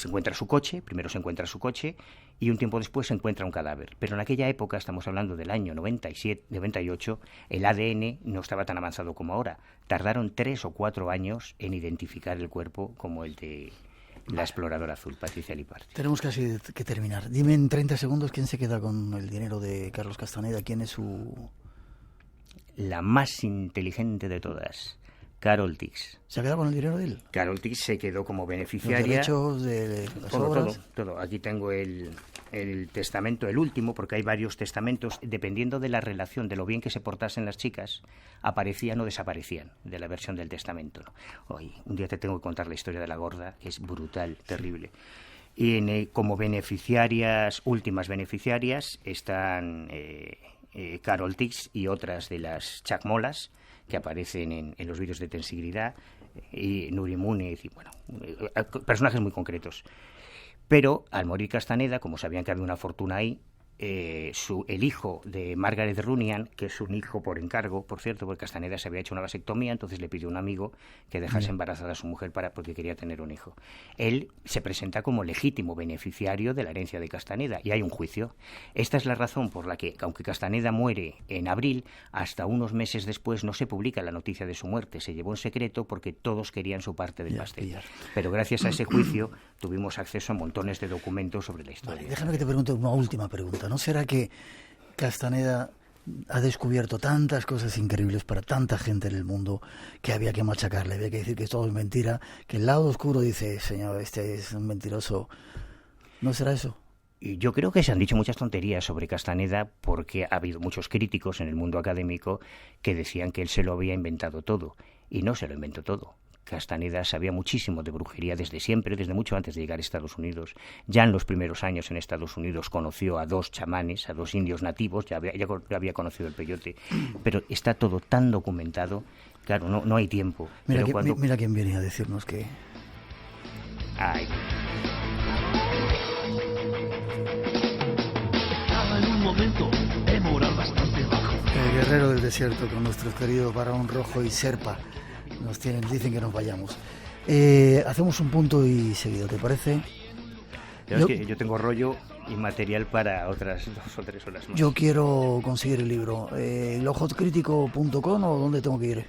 Speaker 4: encuentra su coche, primero se encuentra su coche y un tiempo después se encuentra un cadáver. Pero en aquella época, estamos hablando del año 98, el ADN no estaba tan avanzado como ahora. Tardaron 3 o 4 años en identificar el cuerpo como el de la exploradora azul, Patricia Liparty.
Speaker 3: Tenemos casi que terminar. Dime en 30 segundos quién se queda con el dinero de Carlos Castaneda, quién es su...
Speaker 4: La más inteligente de todas, Carol Tix.
Speaker 3: ¿Se ha quedado con el dinero de él?
Speaker 4: Carol Tix se quedó como beneficiaria.
Speaker 3: Los derechos de las obras.
Speaker 4: Todo. Aquí tengo el testamento, el último, porque hay varios testamentos. Dependiendo de la relación, de lo bien que se portasen las chicas, aparecían o desaparecían de la versión del testamento, ¿no? Hoy, un día te tengo que contar la historia de la gorda, que es brutal, terrible. Y como beneficiarias, últimas beneficiarias, están Carol Tix y otras de las chacmolas, que aparecen en los vídeos de Tensigridad, y Nuri Muniz, y bueno, personajes muy concretos. Pero al morir Castaneda, como sabían que había una fortuna ahí, el hijo de Margaret Runyan, que es un hijo por encargo, por cierto, porque Castaneda se había hecho una vasectomía, entonces le pidió a un amigo que dejase embarazada a su mujer porque quería tener un hijo. Él se presenta como legítimo beneficiario de la herencia de Castaneda y hay un juicio. Esta es la razón por la que, aunque Castaneda muere en abril, hasta unos meses después no se publica la noticia de su muerte. Se llevó en secreto porque todos querían su parte del pastel. Pero gracias a ese juicio tuvimos acceso a montones de documentos sobre la historia.
Speaker 3: Vale, déjame que te pregunte una última pregunta. ¿No será que Castaneda ha descubierto tantas cosas increíbles para tanta gente en el mundo que había que machacarle, había que decir que todo es mentira, que el lado oscuro dice, señor, este es un mentiroso? ¿No será eso?
Speaker 4: Y yo creo que se han dicho muchas tonterías sobre Castaneda porque ha habido muchos críticos en el mundo académico que decían que él se lo había inventado todo, y no se lo inventó todo. Castaneda sabía muchísimo de brujería desde siempre, desde mucho antes de llegar a Estados Unidos. Ya en los primeros años en Estados Unidos conoció a 2 chamanes, a 2 indios nativos, ya había conocido el peyote, pero está todo tan documentado, claro, no hay tiempo.
Speaker 3: Mira,
Speaker 4: pero
Speaker 3: mira quién viene a decirnos que...
Speaker 4: Ay.
Speaker 6: Estaba en un momento de moral bastante bajo.
Speaker 3: El guerrero del desierto con nuestros queridos Barón Rojo y Serpa. Dicen que nos vayamos. Hacemos un punto y seguido, ¿te parece?
Speaker 4: Es que yo tengo rollo y material para otras 2 o 3 horas más.
Speaker 3: Yo quiero conseguir el libro. ¿Lojocrítico.com o dónde tengo que
Speaker 4: ir?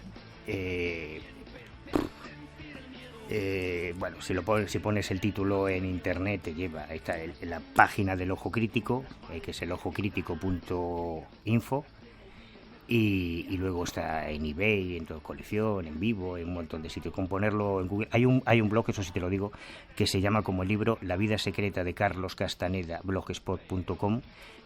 Speaker 4: Bueno, si pones el título en internet te lleva, ahí está en la página del Ojo Crítico, que es el ojocrítico.info. Y luego está en eBay, en toda colección, en Vivo, en un montón de sitios. Con ponerlo en Google. Hay un blog, eso sí te lo digo, que se llama como el libro La vida secreta de Carlos Castaneda, blogspot.com,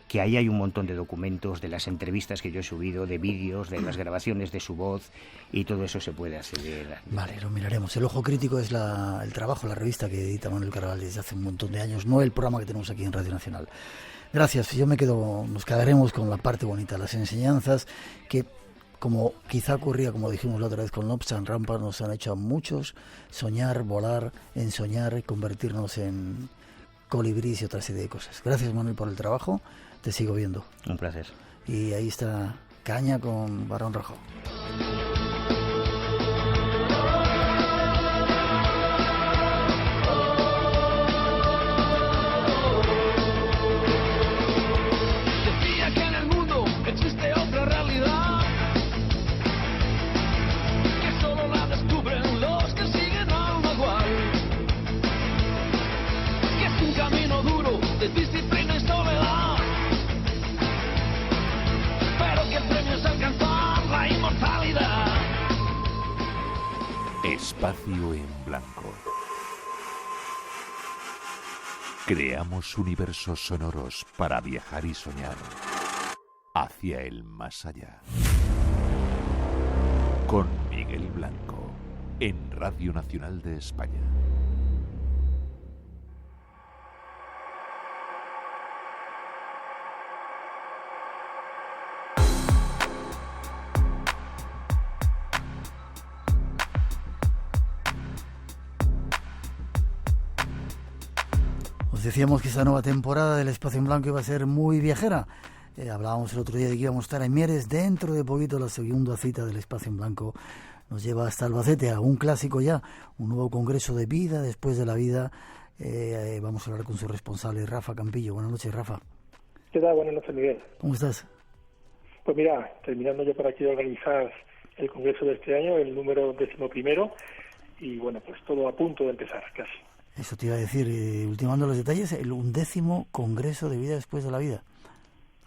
Speaker 4: que ahí hay un montón de documentos de las entrevistas que yo he subido, de vídeos, de las grabaciones de su voz, y todo eso se puede acceder.
Speaker 3: Vale, lo miraremos. El Ojo Crítico es el trabajo, la revista que edita Manuel Carvajal desde hace un montón de años, no el programa que tenemos aquí en Radio Nacional. Gracias, nos quedaremos con la parte bonita, las enseñanzas que, como quizá ocurría, como dijimos la otra vez con Lobs and Rampas, nos han hecho a muchos soñar, volar, ensoñar, convertirnos en colibrís y otra serie de cosas. Gracias, Manuel, por el trabajo, te sigo viendo.
Speaker 4: Un placer.
Speaker 3: Y ahí está Caña con Barón Rojo.
Speaker 6: De disciplina y soledad, pero que el premio es alcanzar la inmortalidad.
Speaker 11: Espacio en blanco. Creamos universos sonoros para viajar y soñar hacia el más allá. Con Miguel Blanco, en Radio Nacional de España.
Speaker 3: Decíamos que esta nueva temporada del Espacio en Blanco iba a ser muy viajera. Hablábamos el otro día de que íbamos a estar en Mieres. Dentro de poquito la segunda cita del Espacio en Blanco nos lleva hasta Albacete, a un clásico ya, un nuevo congreso de vida después de la vida. Vamos a hablar con su responsable, Rafa Campillo. Buenas noches, Rafa.
Speaker 15: ¿Qué tal? Buenas noches, Miguel.
Speaker 3: ¿Cómo estás?
Speaker 15: Pues mira, terminando yo por aquí de organizar el congreso de este año, el número 11º, y bueno, pues todo a punto de empezar, casi.
Speaker 3: Eso te iba a decir, ultimando los detalles, el 11º Congreso de Vida después de la vida.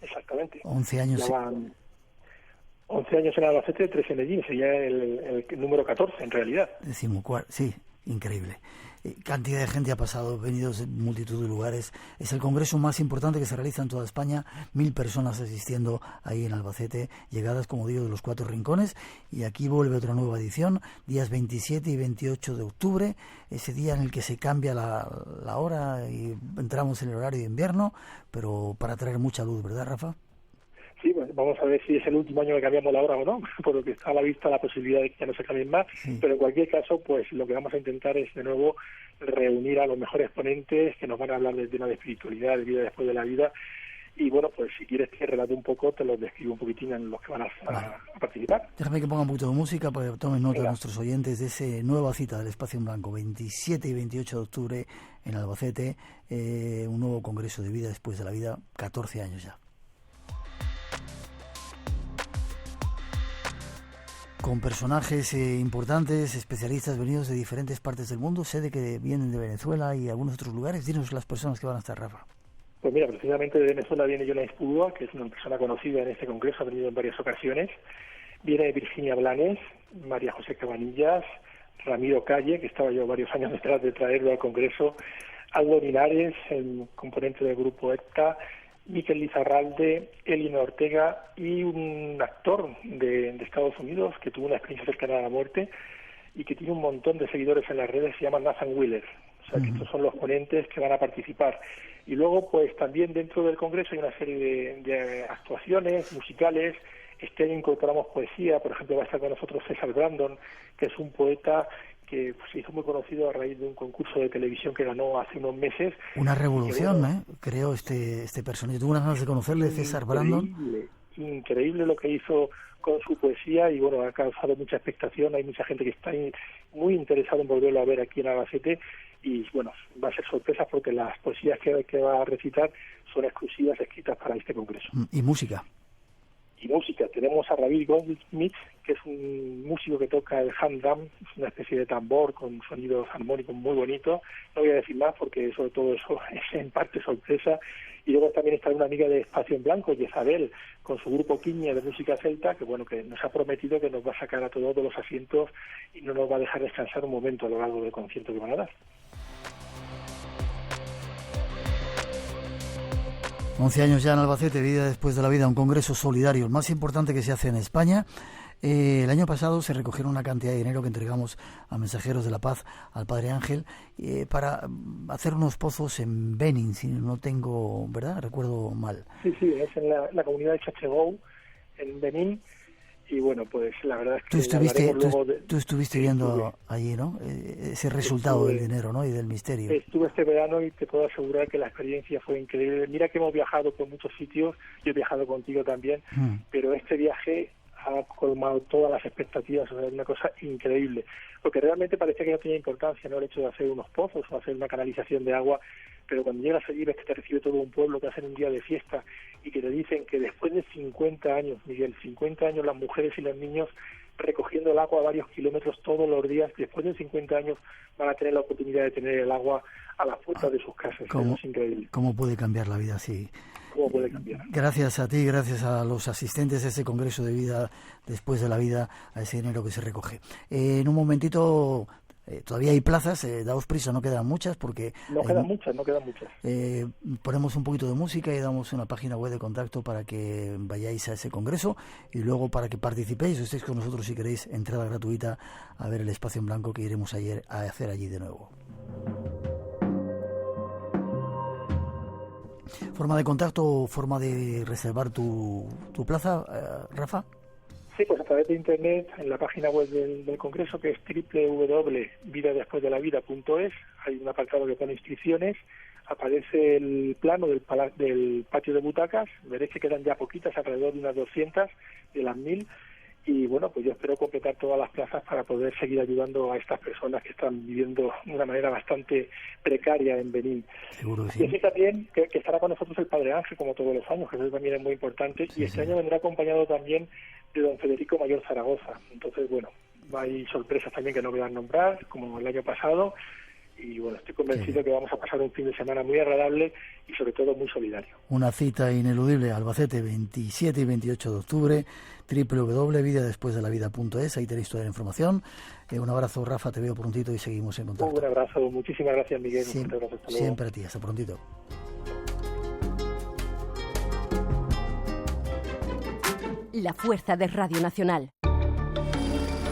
Speaker 15: Exactamente.
Speaker 3: 11 años.
Speaker 15: Ya van 11 años en Albacete, 3 en Medellín, sería el número 14 en realidad.
Speaker 3: 14, sí, increíble. Cantidad de gente ha pasado, venidos de multitud de lugares. Es el congreso más importante que se realiza en toda España. 1.000 personas asistiendo ahí en Albacete, llegadas, como digo, de los 4 rincones. Y aquí vuelve otra nueva edición, días 27 y 28 de octubre, ese día en el que se cambia la hora y entramos en el horario de invierno, pero para traer mucha luz, ¿verdad, Rafa?
Speaker 15: Sí, bueno, Vamos a ver si es el último año que cambiamos la hora o no, por lo que está a la vista la posibilidad de que ya no se cambien más, pero en cualquier caso, pues lo que vamos a intentar es de nuevo reunir a los mejores ponentes que nos van a hablar del tema de espiritualidad, de vida después de la vida. Y bueno, pues si quieres que relate un poco, te los describo un poquitín en los que van a participar.
Speaker 3: Déjame que ponga un poquito de música para que tomen nota nuestros oyentes de esa nueva cita del Espacio en Blanco, 27 y 28 de octubre en Albacete, un nuevo congreso de vida después de la vida, 14 años ya. Con personajes importantes, especialistas venidos de diferentes partes del mundo, sé de que vienen de Venezuela y algunos otros lugares. Dinos las personas que van a estar, Rafa.
Speaker 15: Pues mira, precisamente de Venezuela viene Yona Espúdua, que es una persona conocida en este congreso, ha venido en varias ocasiones. Viene Virginia Blanes, María José Cabanillas, Ramiro Calle, que estaba yo varios años detrás de traerlo al congreso, Aldo Linares, el componente del grupo ECTA, Miquel Lizarralde, Elina Ortega y un actor de Estados Unidos que tuvo una experiencia cercana a la muerte y que tiene un montón de seguidores en las redes, se llama Nathan Wheeler. O sea, que estos son los ponentes que van a participar. Y luego, pues también dentro del Congreso hay una serie de actuaciones musicales. Este año incorporamos poesía. Por ejemplo, va a estar con nosotros César Brandon, que es un poeta que se hizo muy conocido a raíz de un concurso de televisión que ganó hace unos meses.
Speaker 3: Una revolución, creo, este personaje. Tuve unas ganas de conocerle, César Brandon.
Speaker 15: Increíble lo que hizo con su poesía y bueno, ha causado mucha expectación. Hay mucha gente que está muy interesada en volverlo a ver aquí en Albacete y bueno, va a ser sorpresa porque las poesías que va a recitar son exclusivas escritas para este congreso.
Speaker 3: ¿Y música?
Speaker 15: Y música, tenemos a Ravid Goldsmith, que es un músico que toca el hamdam, es una especie de tambor con sonidos armónicos muy bonitos. No voy a decir más porque sobre todo eso es en parte sorpresa. Y luego también está una amiga de Espacio en Blanco, Isabel, con su grupo Quiña de música celta, que bueno, que nos ha prometido que nos va a sacar a todos de los asientos y no nos va a dejar descansar un momento a lo largo del concierto que van a dar.
Speaker 3: 11 años ya en Albacete, vida después de la vida, un congreso solidario, el más importante que se hace en España. El año pasado se recogieron una cantidad de dinero que entregamos a Mensajeros de la Paz, al Padre Ángel, para hacer unos pozos en Benín, si no tengo, ¿verdad? Recuerdo mal.
Speaker 15: Sí, es en la comunidad de Chachegou, en Benín. Y bueno, pues la verdad es que...
Speaker 3: Tú estuviste viendo allí, ¿no? Ese resultado del dinero, ¿no? Y del misterio.
Speaker 15: Estuve este verano y te puedo asegurar que la experiencia fue increíble. Mira que hemos viajado por muchos sitios, yo he viajado contigo también, pero este viaje ha colmado todas las expectativas, o sea, es una cosa increíble. Porque realmente parecía que no tenía importancia, ¿no?, el hecho de hacer unos pozos o hacer una canalización de agua, pero cuando llegas allí ves que te recibe todo un pueblo, que hacen un día de fiesta y que te dicen que después de 50 años, Miguel, 50 años las mujeres y los niños recogiendo el agua a varios kilómetros todos los días, después de 50 años van a tener la oportunidad de tener el agua a las puertas de sus casas. Es increíble.
Speaker 3: ¿Cómo puede cambiar la vida así?
Speaker 15: ¿Cómo puede cambiar?
Speaker 3: Gracias a ti, gracias a los asistentes a ese congreso de vida después de la vida, a ese dinero que se recoge. En un momentito, todavía hay plazas, daos prisa, no quedan muchas porque...
Speaker 15: No quedan muchas.
Speaker 3: Ponemos un poquito de música y damos una página web de contacto para que vayáis a ese congreso y luego para que participéis, estéis con nosotros si queréis, entrada gratuita a ver el Espacio en Blanco que iremos a hacer allí de nuevo. ¿Forma de contacto, forma de reservar tu plaza, Rafa?
Speaker 15: Sí, pues a través de internet, en la página web del Congreso, que es www.vidadespuesdelavida.es, hay un apartado que pone inscripciones, aparece el plano del patio de butacas, veréis que quedan ya poquitas, alrededor de unas 200 de las 1000, y bueno, pues yo espero completar todas las plazas para poder seguir ayudando a estas personas que están viviendo de una manera bastante precaria en Benín.
Speaker 3: Seguro que sí.
Speaker 15: Y así también que estará con nosotros el Padre Ángel, como todos los años, que eso también es muy importante, y este año vendrá acompañado también de don Federico Mayor Zaragoza. Entonces, bueno, hay sorpresas también que no voy a nombrar, como el año pasado, y bueno, estoy convencido que vamos a pasar un fin de semana muy agradable y sobre todo muy solidario.
Speaker 3: Una cita ineludible, Albacete, 27 y 28 de octubre, www.vidadespuesdelavida.es, ahí tenéis toda la información. Un abrazo, Rafa, te veo prontito y seguimos en contacto.
Speaker 15: Un abrazo, muchísimas gracias, Miguel.
Speaker 3: Siempre a ti, hasta prontito.
Speaker 16: La fuerza de Radio Nacional.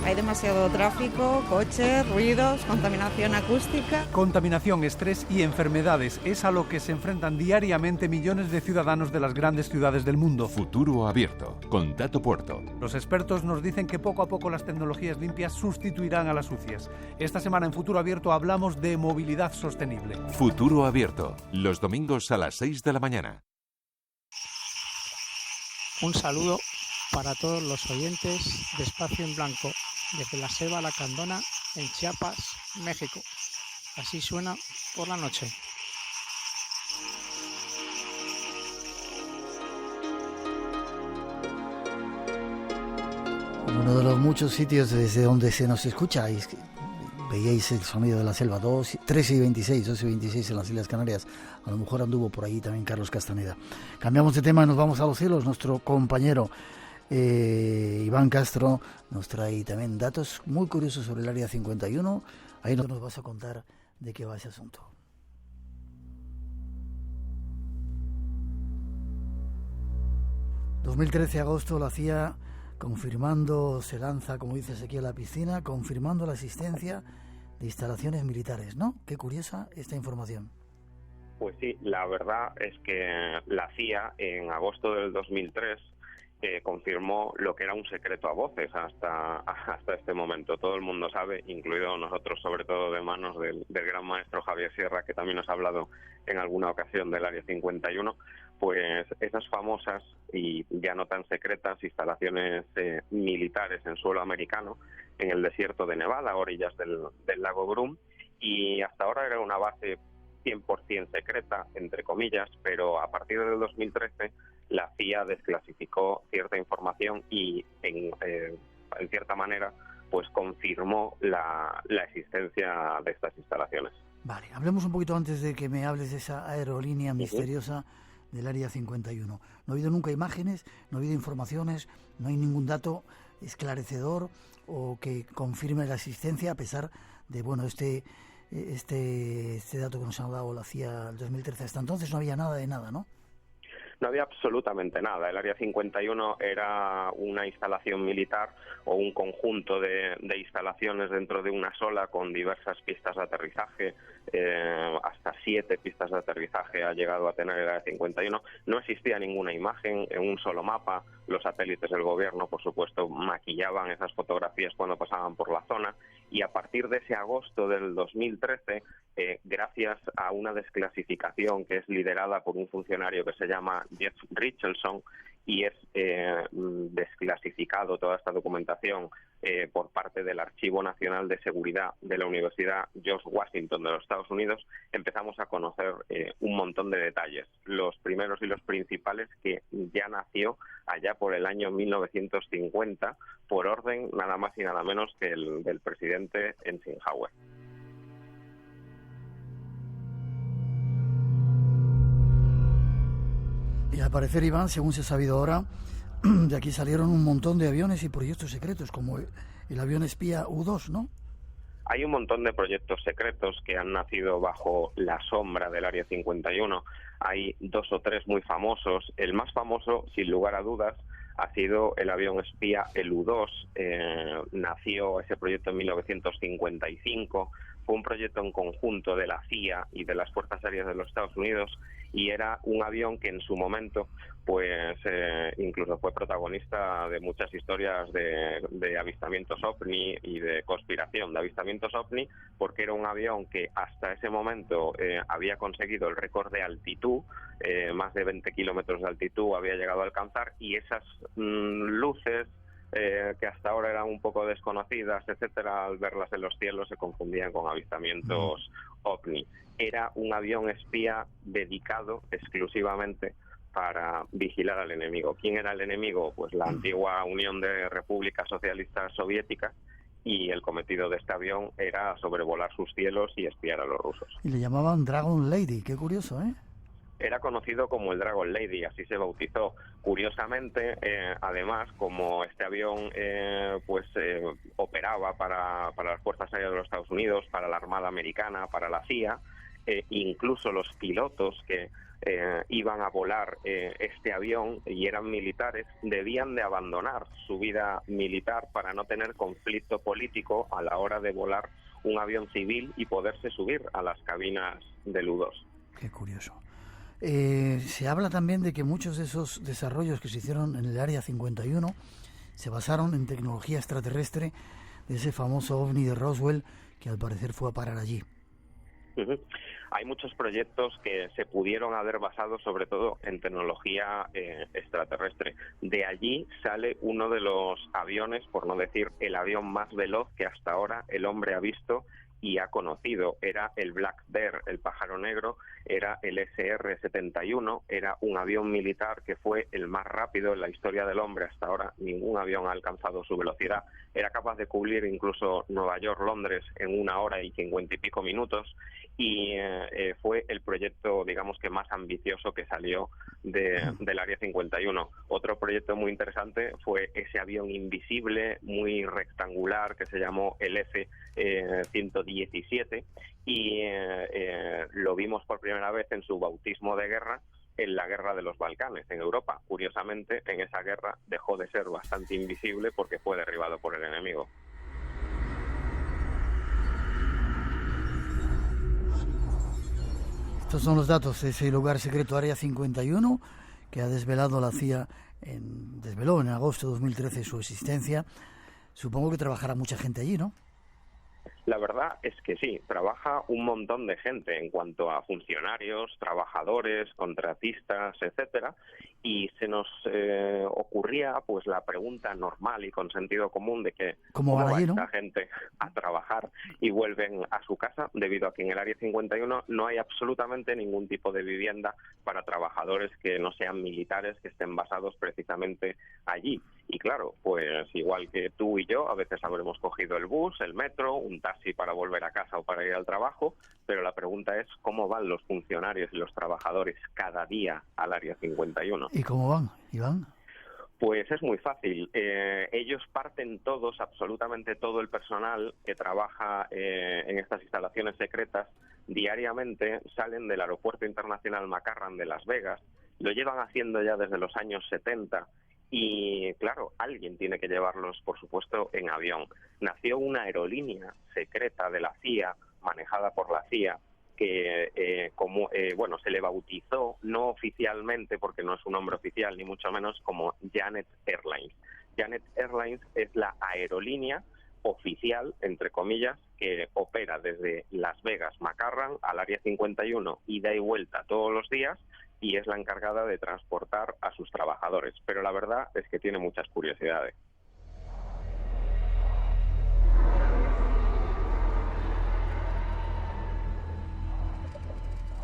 Speaker 7: Hay demasiado tráfico, coches, ruidos, contaminación acústica.
Speaker 16: Contaminación, estrés y enfermedades es a lo que se enfrentan diariamente millones de ciudadanos de las grandes ciudades del mundo.
Speaker 11: Futuro Abierto, con Tato Puerto.
Speaker 16: Los expertos nos dicen que poco a poco las tecnologías limpias sustituirán a las sucias. Esta semana en Futuro Abierto hablamos de movilidad sostenible.
Speaker 11: Futuro Abierto, los domingos a las 6 de la mañana.
Speaker 17: Un saludo para todos los oyentes de Espacio en Blanco, desde la Selva Lacandona, en Chiapas, México. Así suena por la noche.
Speaker 3: Uno de los muchos sitios desde donde se nos escucha, veíais el sonido de la selva, 13 y 26, 12 y 26 en las Islas Canarias. A lo mejor anduvo por allí también Carlos Castaneda. Cambiamos de tema y nos vamos a los cielos. Nuestro compañero Iván Castro nos trae también datos muy curiosos sobre el Área 51. Ahí nos vas a contar de qué va ese asunto. ...2013 agosto, la CIA se lanza, como dices aquí, a la piscina, confirmando la existencia de instalaciones militares, ¿no? Qué curiosa esta información.
Speaker 18: Pues sí, la verdad es que la CIA en agosto del 2003 confirmó lo que era un secreto a voces hasta este momento. Todo el mundo sabe, incluido nosotros, sobre todo de manos del gran maestro Javier Sierra, que también nos ha hablado en alguna ocasión del Área 51, pues esas famosas y ya no tan secretas instalaciones militares en suelo americano, en el desierto de Nevada, a orillas del lago Groom, y hasta ahora era una base 100% secreta, entre comillas, pero a partir del 2013 la CIA desclasificó cierta información y en cierta manera pues confirmó la existencia de estas instalaciones.
Speaker 3: Vale, hablemos un poquito antes de que me hables de esa aerolínea misteriosa del Área 51. No ha habido nunca imágenes, no ha habido informaciones, no hay ningún dato esclarecedor o que confirme la existencia, a pesar de este dato que nos ha dado la CIA el 2013. Hasta entonces no había nada de nada, ¿no?
Speaker 18: No había absolutamente nada. El Área 51 era una instalación militar o un conjunto de instalaciones dentro de una sola, con diversas pistas de aterrizaje, hasta 7 pistas de aterrizaje ha llegado a tener el Área 51. No existía ninguna imagen en un solo mapa. Los satélites del gobierno, por supuesto, maquillaban esas fotografías cuando pasaban por la zona, y a partir de ese agosto del 2013, gracias a una desclasificación que es liderada por un funcionario que se llama Jeff Richardson, y es desclasificado toda esta documentación por parte del Archivo Nacional de Seguridad de la Universidad George Washington de los Estados Unidos, empezamos a conocer un montón de detalles. Los primeros y los principales, que ya nació allá por el año 1950, por orden nada más y nada menos que del presidente Eisenhower.
Speaker 3: Y al parecer, Iván, según se ha sabido ahora, de aquí salieron un montón de aviones y proyectos secretos, como el avión espía U-2, ¿no?
Speaker 18: Hay un montón de proyectos secretos que han nacido bajo la sombra del Área 51. Hay 2 o 3 muy famosos. El más famoso, sin lugar a dudas, ha sido el avión espía, el U-2. Nació ese proyecto en 1955. Fue un proyecto en conjunto de la CIA y de las Fuerzas Aéreas de los Estados Unidos, y era un avión que en su momento pues incluso fue protagonista de muchas historias de avistamientos OVNI y de conspiración de avistamientos OVNI, porque era un avión que hasta ese momento había conseguido el récord de altitud, más de 20 kilómetros de altitud había llegado a alcanzar, y esas luces que hasta ahora eran un poco desconocidas, etcétera, al verlas en los cielos se confundían con avistamientos OVNI. Era un avión espía dedicado exclusivamente para vigilar al enemigo. ¿Quién era el enemigo? Pues la antigua Unión de Repúblicas Socialistas Soviéticas, y el cometido de este avión era sobrevolar sus cielos y espiar a los rusos.
Speaker 3: Y le llamaban Dragon Lady, qué curioso, ¿eh?
Speaker 18: Era conocido como el Dragon Lady, así se bautizó. Curiosamente, además, como este avión operaba para las Fuerzas Aéreas de los Estados Unidos, para la Armada Americana, para la CIA, incluso los pilotos que iban a volar este avión y eran militares, debían de abandonar su vida militar para no tener conflicto político a la hora de volar un avión civil y poderse subir a las cabinas del U-2.
Speaker 3: Qué curioso. Se habla también de que muchos de esos desarrollos que se hicieron en el Área 51 se basaron en tecnología extraterrestre de ese famoso ovni de Roswell que al parecer fue a parar allí.
Speaker 18: Hay muchos proyectos que se pudieron haber basado sobre todo en tecnología extraterrestre. De allí sale uno de los aviones, por no decir el avión más veloz que hasta ahora el hombre ha visto y ha conocido. Era el Black Bear, el pájaro negro, era el SR-71, era un avión militar que fue el más rápido en la historia del hombre. Hasta ahora ningún avión ha alcanzado su velocidad. Era capaz de cubrir incluso Nueva York, Londres en 1 hora y 50 y pico minutos, y fue el proyecto, digamos, que más ambicioso que salió del Área 51. Otro proyecto muy interesante fue ese avión invisible, muy rectangular, que se llamó el F-117, y lo vimos por primera vez en su bautismo de guerra en la guerra de los Balcanes, en Europa. Curiosamente, en esa guerra dejó de ser bastante invisible porque fue derribado por el enemigo.
Speaker 3: Estos son los datos de ese lugar secreto Área 51 que ha desvelado la CIA, desveló en agosto de 2013 su existencia. Supongo que trabajará mucha gente allí, ¿no?
Speaker 18: La verdad es que sí, trabaja un montón de gente en cuanto a funcionarios, trabajadores, contratistas, etcétera, y se nos ocurría pues la pregunta normal y con sentido común de que ¿cómo va esta gente a trabajar y vuelven a su casa? Debido a que en el Área 51 no hay absolutamente ningún tipo de vivienda para trabajadores que no sean militares, que estén basados precisamente allí. Y claro, pues igual que tú y yo, a veces habremos cogido el bus, el metro, un taxi para volver a casa o para ir al trabajo, pero la pregunta es ¿cómo van los funcionarios y los trabajadores cada día al Área 51?
Speaker 3: ¿Y cómo van, Iván?
Speaker 18: Pues es muy fácil. Ellos parten todos, absolutamente todo el personal que trabaja en estas instalaciones secretas, diariamente salen del Aeropuerto Internacional McCarran de Las Vegas, lo llevan haciendo ya desde los años 70, y claro, alguien tiene que llevarlos, por supuesto, en avión. Nació una aerolínea secreta de la CIA, manejada por la CIA, que se le bautizó, no oficialmente, porque no es un nombre oficial, ni mucho menos, como Janet Airlines. Janet Airlines es la aerolínea oficial, entre comillas, que opera desde Las Vegas, McCarran, al Área 51, ida y vuelta todos los días, y es la encargada de transportar a sus trabajadores. Pero la verdad es que tiene muchas curiosidades.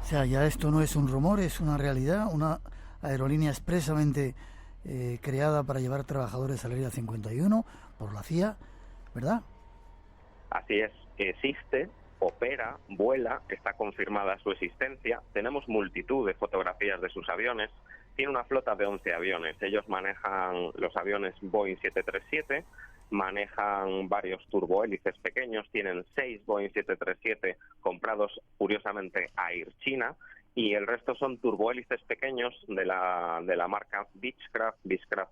Speaker 3: O sea, ya esto no es un rumor, es una realidad, una aerolínea expresamente creada para llevar trabajadores al Área 51 por la CIA, ¿verdad?
Speaker 18: Así es, existe, opera, vuela, está confirmada su existencia, tenemos multitud de fotografías de sus aviones, tiene una flota de 11 aviones, ellos manejan los aviones Boeing 737, manejan varios turbohélices pequeños, tienen 6 Boeing 737 comprados curiosamente a Air China, y el resto son turbohélices pequeños de la marca Beechcraft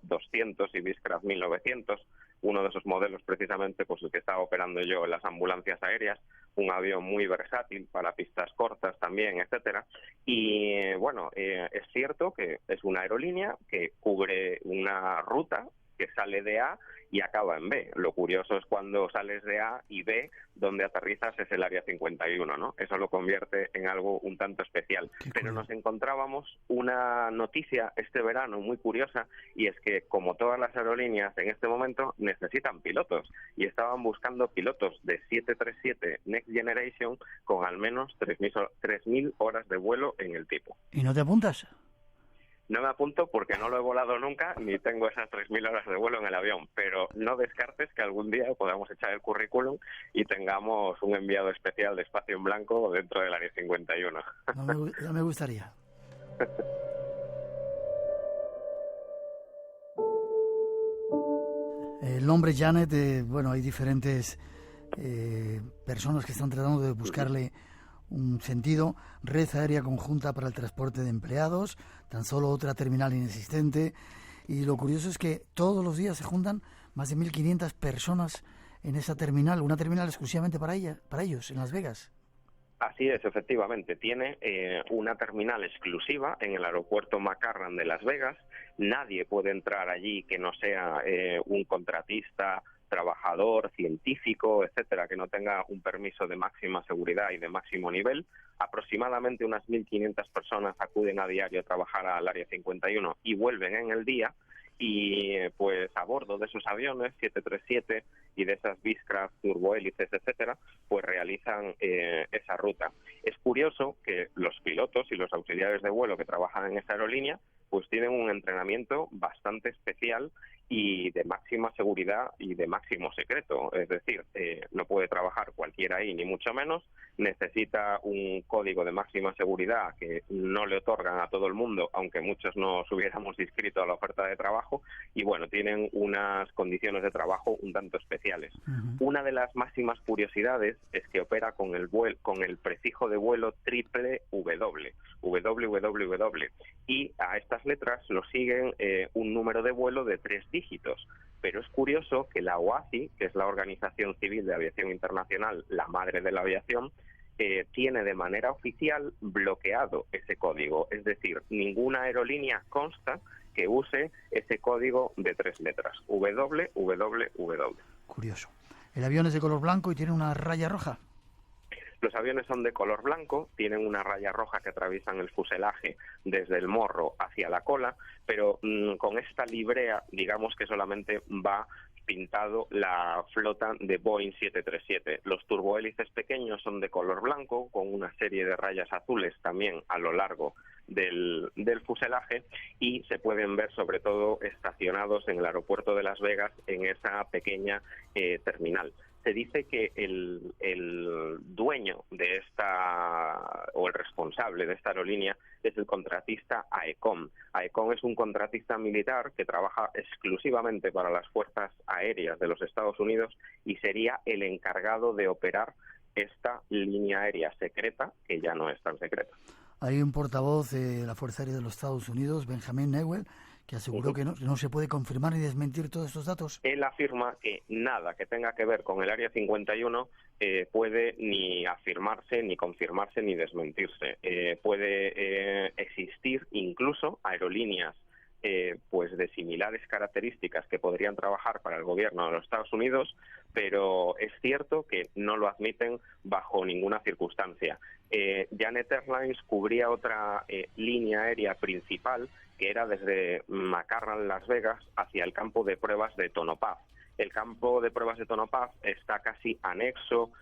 Speaker 18: 200 y Beechcraft 1900, uno de esos modelos precisamente pues el que estaba operando yo en las ambulancias aéreas, un avión muy versátil para pistas cortas también, etcétera. Y bueno, es cierto que es una aerolínea que cubre una ruta que sale de A y acaba en B. Lo curioso es cuando sales de A y B, donde aterrizas es el Área 51, ¿no? Eso lo convierte en algo un tanto especial. Pero nos encontrábamos una noticia este verano muy curiosa, y es que, como todas las aerolíneas en este momento, necesitan pilotos, y estaban buscando pilotos de 737 Next Generation con al menos 3.000 horas de vuelo en el tipo.
Speaker 3: ¿Y no te apuntas?
Speaker 18: No me apunto porque no lo he volado nunca, ni tengo esas 3.000 horas de vuelo en el avión, pero no descartes que algún día podamos echar el currículum y tengamos un enviado especial de Espacio en Blanco dentro del Área 51.
Speaker 3: Ya me gustaría. El nombre Janet, bueno, hay diferentes personas que están tratando de buscarle un sentido, red aérea conjunta para el transporte de empleados, tan solo otra terminal inexistente. Y lo curioso es que todos los días se juntan más de 1.500 personas en esa terminal, una terminal exclusivamente para ellos, en Las Vegas.
Speaker 18: Así es, efectivamente. Tiene una terminal exclusiva en el aeropuerto McCarran de Las Vegas. Nadie puede entrar allí que no sea un contratista, trabajador, científico, etcétera, que no tenga un permiso de máxima seguridad y de máximo nivel. Aproximadamente unas 1.500 personas acuden a diario a trabajar al Área 51 y vuelven en el día. Y pues a bordo de esos aviones 737 y de esas Beechcraft turbohélices, etcétera, pues realizan esa ruta. Es curioso que los pilotos y los auxiliares de vuelo que trabajan en esa aerolínea pues tienen un entrenamiento bastante especial y de máxima seguridad y de máximo secreto. Es decir, no puede trabajar cualquiera ahí, ni mucho menos. Necesita un código de máxima seguridad que no le otorgan a todo el mundo, aunque muchos nos hubiéramos inscrito a la oferta de trabajo. Y bueno, tienen unas condiciones de trabajo un tanto especiales. Una de las máximas curiosidades es que opera con el prefijo de vuelo triple WWW. Y a estas letras lo siguen un número de vuelo de 3 dígitos. Pero es curioso que la OACI, que es la Organización Civil de Aviación Internacional, la madre de la aviación, tiene de manera oficial bloqueado ese código. Es decir, ninguna aerolínea consta que use ese código de 3 letras, WWW.
Speaker 3: Curioso. El avión es de color blanco y tiene una raya roja.
Speaker 18: Los aviones son de color blanco, tienen una raya roja que atraviesan el fuselaje desde el morro hacia la cola, pero con esta librea, digamos que solamente va pintado la flota de Boeing 737. Los turbohélices pequeños son de color blanco, con una serie de rayas azules también a lo largo del fuselaje, y se pueden ver sobre todo estacionados en el aeropuerto de Las Vegas en esa pequeña terminal. Se dice que el dueño de el responsable de esta aerolínea es el contratista AECOM. AECOM es un contratista militar que trabaja exclusivamente para las fuerzas aéreas de los Estados Unidos y sería el encargado de operar esta línea aérea secreta, que ya no es tan secreta.
Speaker 3: Hay un portavoz de la Fuerza Aérea de los Estados Unidos, Benjamin Newell, que aseguró que no se puede confirmar ni desmentir todos estos datos.
Speaker 18: Él afirma que nada que tenga que ver con el Área 51 puede ni afirmarse, ni confirmarse, ni desmentirse. Puede existir incluso aerolíneas pues de similares características que podrían trabajar para el gobierno de los Estados Unidos, pero es cierto que no lo admiten bajo ninguna circunstancia. Janet Airlines cubría otra línea aérea principal que era desde McCarran, Las Vegas, hacia el campo de pruebas de Tonopah. El campo de pruebas de Tonopah está casi anexo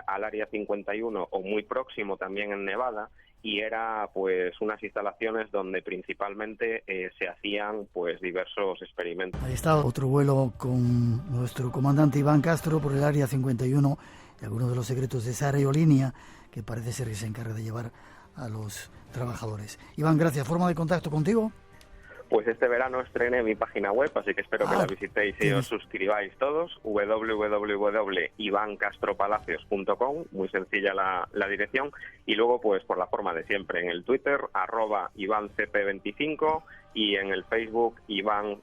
Speaker 18: al Área 51 o muy próximo también en Nevada, y era pues unas instalaciones donde principalmente se hacían pues diversos experimentos.
Speaker 3: Ahí está otro vuelo con nuestro comandante Iván Castro por el Área 51 y algunos de los secretos de esa aerolínea que parece ser que se encarga de llevar a los trabajadores. Iván, gracias. ¿Forma de contacto contigo?
Speaker 18: Pues este verano estrené mi página web, así que espero que la visitéis y os suscribáis todos, www.ivancastropalacios.com, muy sencilla la dirección, y luego pues por la forma de siempre, en el Twitter, @IvánCP25, y en el Facebook, Iván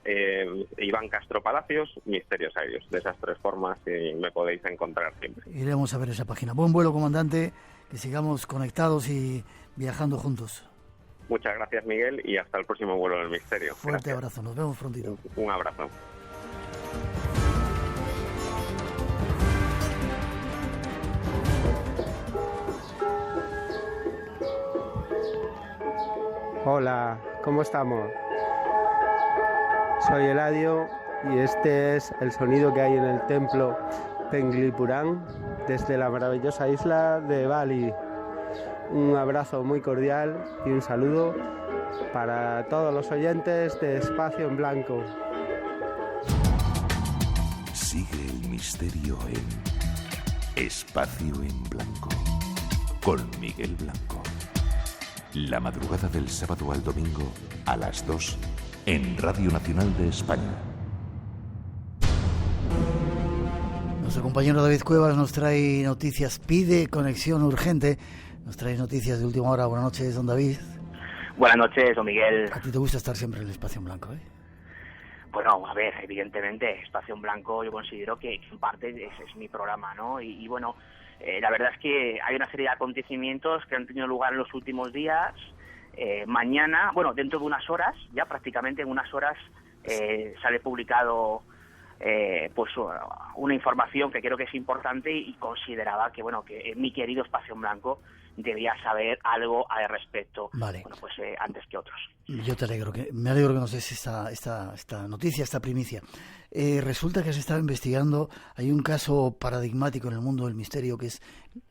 Speaker 18: Castro Palacios, Misterios Aéreos. De esas 3 formas me podéis encontrar siempre.
Speaker 3: Iremos a ver esa página. Buen vuelo, comandante, que sigamos conectados y viajando juntos.
Speaker 18: Muchas gracias, Miguel, y hasta el próximo vuelo del misterio.
Speaker 3: Fuerte abrazo, nos vemos prontito.
Speaker 18: Un abrazo.
Speaker 19: Hola, ¿cómo estamos? Soy Eladio y este es el sonido que hay en el templo Penglipuram desde la maravillosa isla de Bali. Un abrazo muy cordial y un saludo para todos los oyentes de Espacio en Blanco.
Speaker 11: Sigue el misterio en Espacio en Blanco con Miguel Blanco. La madrugada del sábado al domingo a las 2 en Radio Nacional de España.
Speaker 3: Nuestro compañero David Cuevas nos trae noticias, pide conexión urgente, nos trae noticias de última hora. Buenas noches, don David.
Speaker 20: Buenas noches, don Miguel.
Speaker 3: A ti te gusta estar siempre en el espacio en blanco, ¿eh?
Speaker 20: Bueno, a ver, evidentemente, Espacio en Blanco yo considero que en parte es mi programa, ¿no? Y bueno, la verdad es que hay una serie de acontecimientos que han tenido lugar en los últimos días. Mañana, bueno, dentro de unas horas, ya prácticamente en unas horas, sale publicado pues una información que creo que es importante y consideraba que, bueno, que mi querido Espacio en Blanco debía saber algo al respecto,
Speaker 3: vale.
Speaker 20: Bueno, pues antes que otros.
Speaker 3: Yo me alegro que nos des esta noticia, esta primicia. Resulta que se estaba investigando, hay un caso paradigmático en el mundo del misterio que es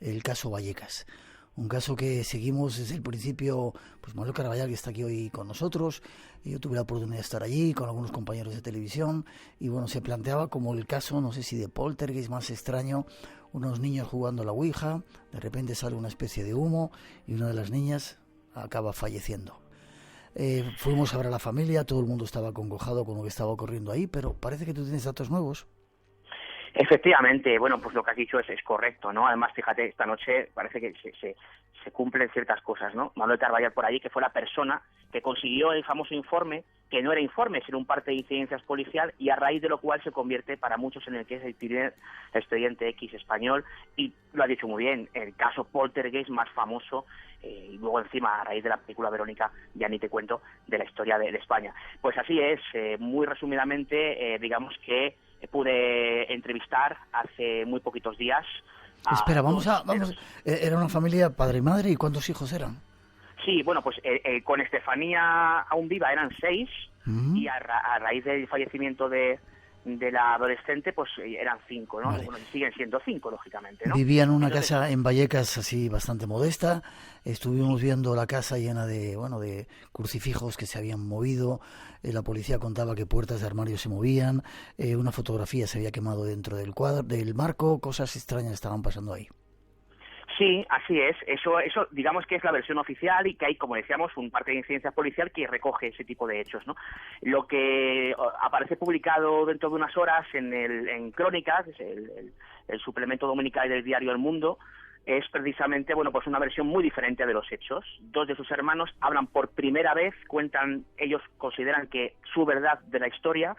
Speaker 3: el caso Vallecas. Un caso que seguimos desde el principio, pues Manuel Caraballar, que está aquí hoy con nosotros. Yo tuve la oportunidad de estar allí con algunos compañeros de televisión y bueno, se planteaba como el caso, no sé si de poltergeist más extraño, unos niños jugando a la ouija, de repente sale una especie de humo y una de las niñas acaba falleciendo. Fuimos a ver a la familia, todo el mundo estaba acongojado con lo que estaba ocurriendo ahí, pero parece que tú tienes datos nuevos.
Speaker 20: Efectivamente, bueno, pues lo que has dicho es correcto, ¿no? Además, fíjate, esta noche parece que se cumplen ciertas cosas, ¿no? Manuel Carballar por allí, que fue la persona que consiguió el famoso informe, que no era informe, sino un parte de incidencias policial, y a raíz de lo cual se convierte para muchos en el que es el primer expediente X español, y lo ha dicho muy bien, el caso poltergeist más famoso, y luego encima, a raíz de la película Verónica, ya ni te cuento, de la historia de España. Pues así es, muy resumidamente, digamos que pude entrevistar hace muy poquitos días.
Speaker 3: Espera, vamos. Era una familia padre y madre, ¿y cuántos hijos eran?
Speaker 20: Sí, bueno, pues con Estefanía aún viva eran 6 y a raíz del fallecimiento de la adolescente, pues eran 5, ¿no? Vale. Bueno, siguen siendo 5, lógicamente, ¿no?
Speaker 3: Vivían en una casa en Vallecas así bastante modesta. Estuvimos viendo la casa llena de crucifijos que se habían movido. La policía contaba que puertas de armario se movían. Una fotografía se había quemado dentro del marco. Cosas extrañas estaban pasando ahí.
Speaker 20: Sí, así es. Eso digamos que es la versión oficial y que hay, como decíamos, un parte de incidencia policial que recoge ese tipo de hechos, ¿no? Lo que aparece publicado dentro de unas horas en Crónicas, el suplemento dominical del diario El Mundo, es precisamente, bueno, pues una versión muy diferente de los hechos. 2 de sus hermanos hablan por primera vez, ellos consideran que su verdad de la historia,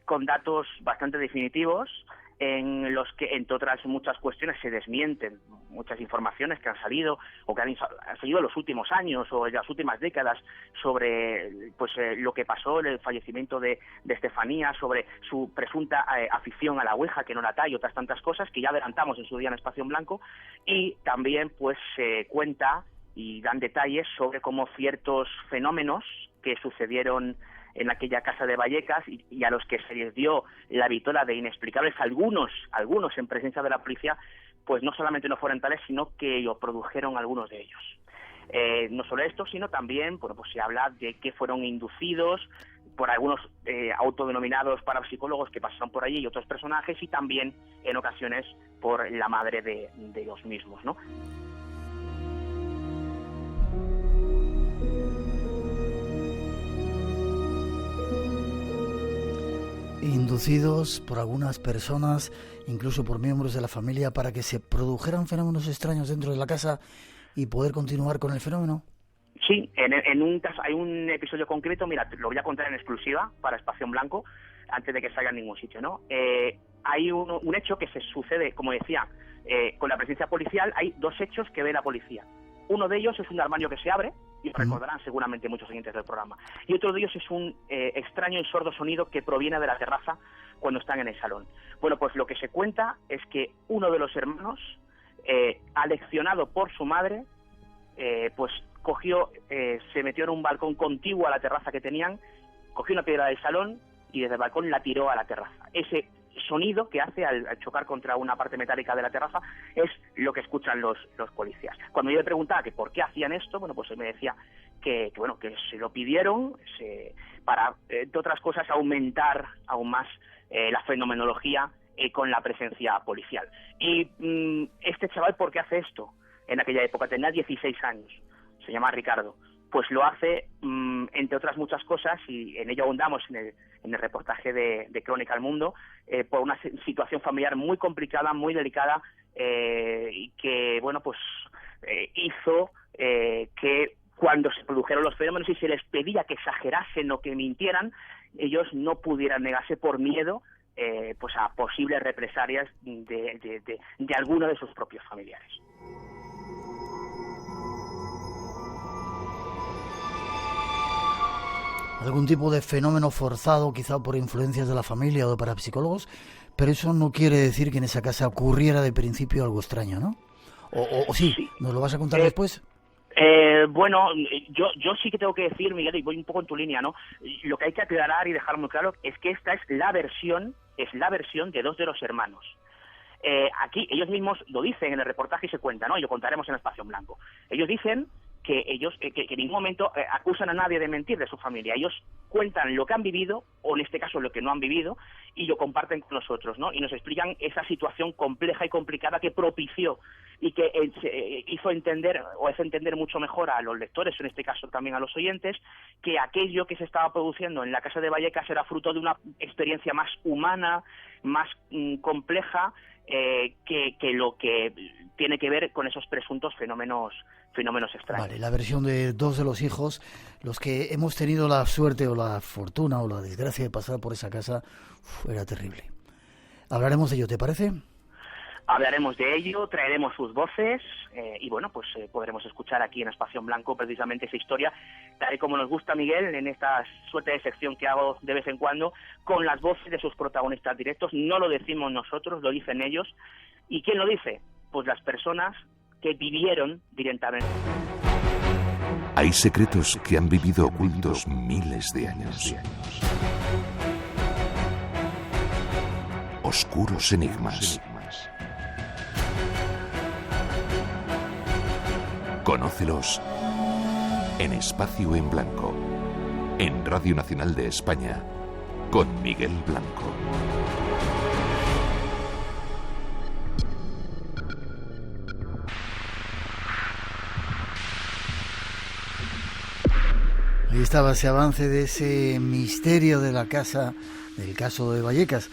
Speaker 20: con datos bastante definitivos, en los que, entre otras muchas cuestiones, se desmienten muchas informaciones que han salido o que han salido en los últimos años o en las últimas décadas sobre lo que pasó en el fallecimiento de Estefanía, sobre su presunta afición a la ouija, que no era tal, y otras tantas cosas que ya adelantamos en su día en Espacio en Blanco. Y también pues se cuenta y dan detalles sobre cómo ciertos fenómenos que sucedieron en aquella casa de Vallecas y a los que se les dio la vitola de inexplicables, algunos en presencia de la policía, pues no solamente no fueron tales, sino que lo produjeron algunos de ellos. No solo esto, sino también, bueno, pues se habla de que fueron inducidos por algunos autodenominados parapsicólogos que pasaron por allí y otros personajes, y también en ocasiones por la madre de los mismos, ¿no?
Speaker 3: Inducidos por algunas personas, incluso por miembros de la familia, para que se produjeran fenómenos extraños dentro de la casa y poder continuar con el fenómeno.
Speaker 20: Sí, en un caso, hay un episodio concreto, mira, te lo voy a contar en exclusiva para Espacio en Blanco, antes de que salga en ningún sitio, ¿no? Hay un hecho que se sucede, como decía, con la presencia policial. Hay 2 hechos que ve la policía. Uno de ellos es un armario que se abre, y lo recordarán seguramente muchos oyentes del programa. Y otro de ellos es un extraño y sordo sonido que proviene de la terraza cuando están en el salón. Bueno, pues lo que se cuenta es que uno de los hermanos, aleccionado por su madre, pues cogió, se metió en un balcón contiguo a la terraza que tenían, cogió una piedra del salón y desde el balcón la tiró a la terraza. Ese sonido que hace al chocar contra una parte metálica de la terraza es lo que escuchan los policías. Cuando yo le preguntaba que por qué hacían esto, bueno, pues él me decía que se lo pidieron para, entre otras cosas, aumentar aún más la fenomenología con la presencia policial. Y este chaval, ¿por qué hace esto? En aquella época tenía 16 años, se llama Ricardo. pues lo hace, entre otras muchas cosas, y en ello abundamos en el reportaje de Crónica al Mundo, por una situación familiar muy complicada, muy delicada, y que, bueno, pues hizo que cuando se produjeron los fenómenos y se les pedía que exagerasen o que mintieran, ellos no pudieran negarse por miedo pues a posibles represalias de alguno de sus propios familiares.
Speaker 3: Algún tipo de fenómeno forzado, quizá por influencias de la familia o de parapsicólogos, pero eso no quiere decir que en esa casa ocurriera de principio algo extraño, ¿no? ¿O sí? ¿Nos lo vas a contar después?
Speaker 20: Bueno, yo sí que tengo que decir, Miguel, y voy un poco en tu línea, ¿no? Lo que hay que aclarar y dejar muy claro es que esta es la versión de dos de los hermanos. Aquí ellos mismos lo dicen en el reportaje y se cuenta, ¿no? Y lo contaremos en Espacio en Blanco. Ellos dicen que ellos que en ningún momento acusan a nadie de mentir de su familia. Ellos cuentan lo que han vivido, o en este caso lo que no han vivido, y lo comparten con nosotros, ¿no? Y nos explican esa situación compleja y complicada que propició y que hizo entender, o hace entender mucho mejor a los lectores, en este caso también a los oyentes, que aquello que se estaba produciendo en la casa de Vallecas era fruto de una experiencia más humana, más compleja, que lo que tiene que ver con esos presuntos fenómenos extraños.
Speaker 3: Vale, la versión de dos de los hijos, los que hemos tenido la suerte o la fortuna o la desgracia de pasar por esa casa, era terrible. Hablaremos de ello, ¿te parece?
Speaker 20: Hablaremos de ello, traeremos sus voces y bueno, pues podremos escuchar aquí en Espacio en Blanco precisamente esa historia, tal y como nos gusta, Miguel, en esta suerte de sección que hago de vez en cuando, con las voces de sus protagonistas directos. No lo decimos nosotros, lo dicen ellos. ¿Y quién lo dice? Pues las personas que vivieron directamente.
Speaker 11: Hay secretos que han vivido ocultos miles de años. Oscuros enigmas. Conócelos en Espacio en Blanco, en Radio Nacional de España, con Miguel Blanco.
Speaker 3: Ahí estaba ese avance de ese misterio de la casa, del caso de Vallecas.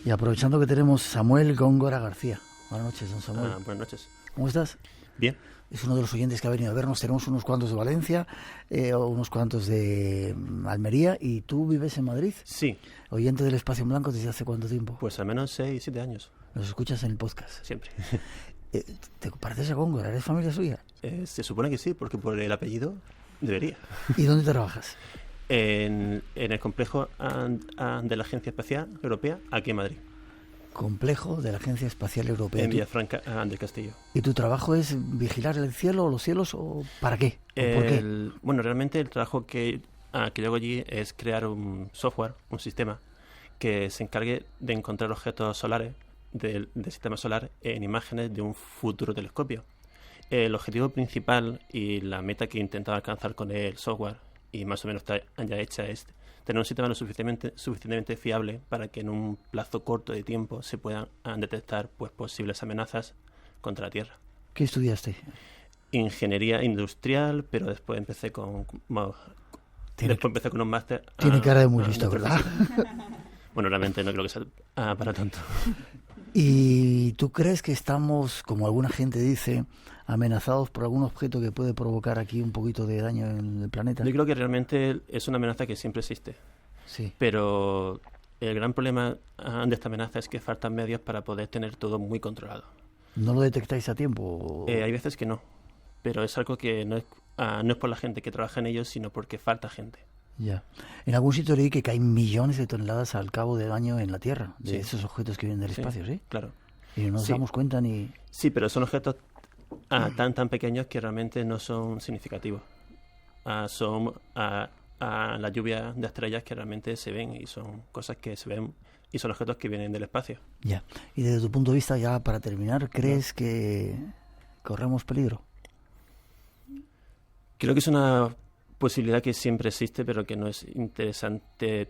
Speaker 3: Y aprovechando que tenemos Samuel Góngora García. Buenas noches, don Samuel.
Speaker 21: Buenas noches.
Speaker 3: ¿Cómo estás?
Speaker 21: Bien.
Speaker 3: Es uno de los oyentes que ha venido a vernos. Tenemos unos cuantos de Valencia, unos cuantos de Almería. ¿Y tú vives en Madrid?
Speaker 21: Sí.
Speaker 3: ¿Oyente del Espacio en Blanco desde hace cuánto tiempo?
Speaker 21: Pues al menos 6, 7 años.
Speaker 3: ¿Nos escuchas en el podcast?
Speaker 21: Siempre.
Speaker 3: ¿Te pareces a Góngora? ¿Eres familia suya?
Speaker 21: Se supone que sí, porque por el apellido debería.
Speaker 3: ¿Y dónde trabajas?
Speaker 21: En el complejo de la Agencia Espacial Europea, aquí en Madrid.
Speaker 3: Complejo de la Agencia Espacial Europea.
Speaker 21: En Villafranca del Castillo.
Speaker 3: ¿Y tu trabajo es vigilar el cielo o los cielos o para qué? ¿Por qué?
Speaker 21: Bueno, realmente el trabajo que yo hago allí es crear un software, un sistema que se encargue de encontrar objetos solares del sistema solar en imágenes de un futuro telescopio. El objetivo principal y la meta que intentaba alcanzar con el software, y más o menos está ya hecha, es tener un sistema lo suficientemente fiable para que en un plazo corto de tiempo se puedan detectar pues posibles amenazas contra la Tierra.
Speaker 3: ¿Qué estudiaste?
Speaker 21: Ingeniería industrial, pero después empecé con un máster.
Speaker 3: Tiene cara de muy listo, ¿verdad?
Speaker 21: Bueno, realmente no creo que sea para tanto.
Speaker 3: ¿Y tú crees que estamos, como alguna gente dice, amenazados por algún objeto que puede provocar aquí un poquito de daño en el planeta?
Speaker 21: Yo creo que realmente es una amenaza que siempre existe.
Speaker 3: Sí.
Speaker 21: Pero el gran problema de esta amenaza es que faltan medios para poder tener todo muy controlado.
Speaker 3: ¿No lo detectáis a tiempo?
Speaker 21: Hay veces que no, pero es algo que no es por la gente que trabaja en ellos, sino porque falta gente.
Speaker 3: Ya. En algún sitio leí que caen millones de toneladas al cabo del año en la Tierra, de
Speaker 21: sí.
Speaker 3: esos objetos que vienen del espacio, ¿sí?
Speaker 21: Claro.
Speaker 3: Y no nos damos cuenta ni...
Speaker 21: Sí, pero son objetos tan pequeños que realmente no son significativos. Son la lluvia de estrellas que realmente se ven y son cosas que se ven y son objetos que vienen del espacio.
Speaker 3: Ya. Y desde tu punto de vista, ya para terminar, ¿crees que corremos peligro?
Speaker 21: Creo que es una posibilidad que siempre existe, pero que no es interesante,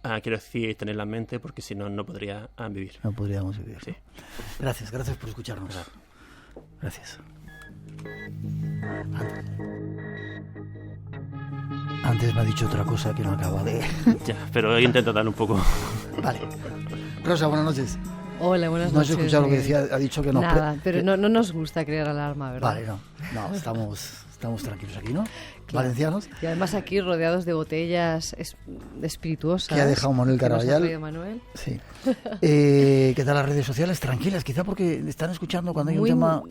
Speaker 21: quiero decir, tenerla en mente, porque si no, no podría vivir.
Speaker 3: No podríamos vivir.
Speaker 21: Sí.
Speaker 3: Gracias por escucharnos. Gracias. Antes me ha dicho otra cosa que no acaba de...
Speaker 21: Ya, pero intento dar un poco.
Speaker 3: Vale. Rosa, buenas noches.
Speaker 1: Hola, buenas noches.
Speaker 3: No has escuchado lo que decía, ha dicho que no...
Speaker 1: Nada, pero no nos gusta crear alarma, ¿verdad?
Speaker 3: Vale, no, estamos tranquilos aquí, ¿no? Claro. Valencianos.
Speaker 1: Y además aquí rodeados de botellas espirituosas.
Speaker 3: Que ha dejado Manuel Caraballal.
Speaker 1: Manuel.
Speaker 3: Sí. ¿Qué tal las redes sociales? Tranquilas, quizá porque están escuchando cuando hay un tema...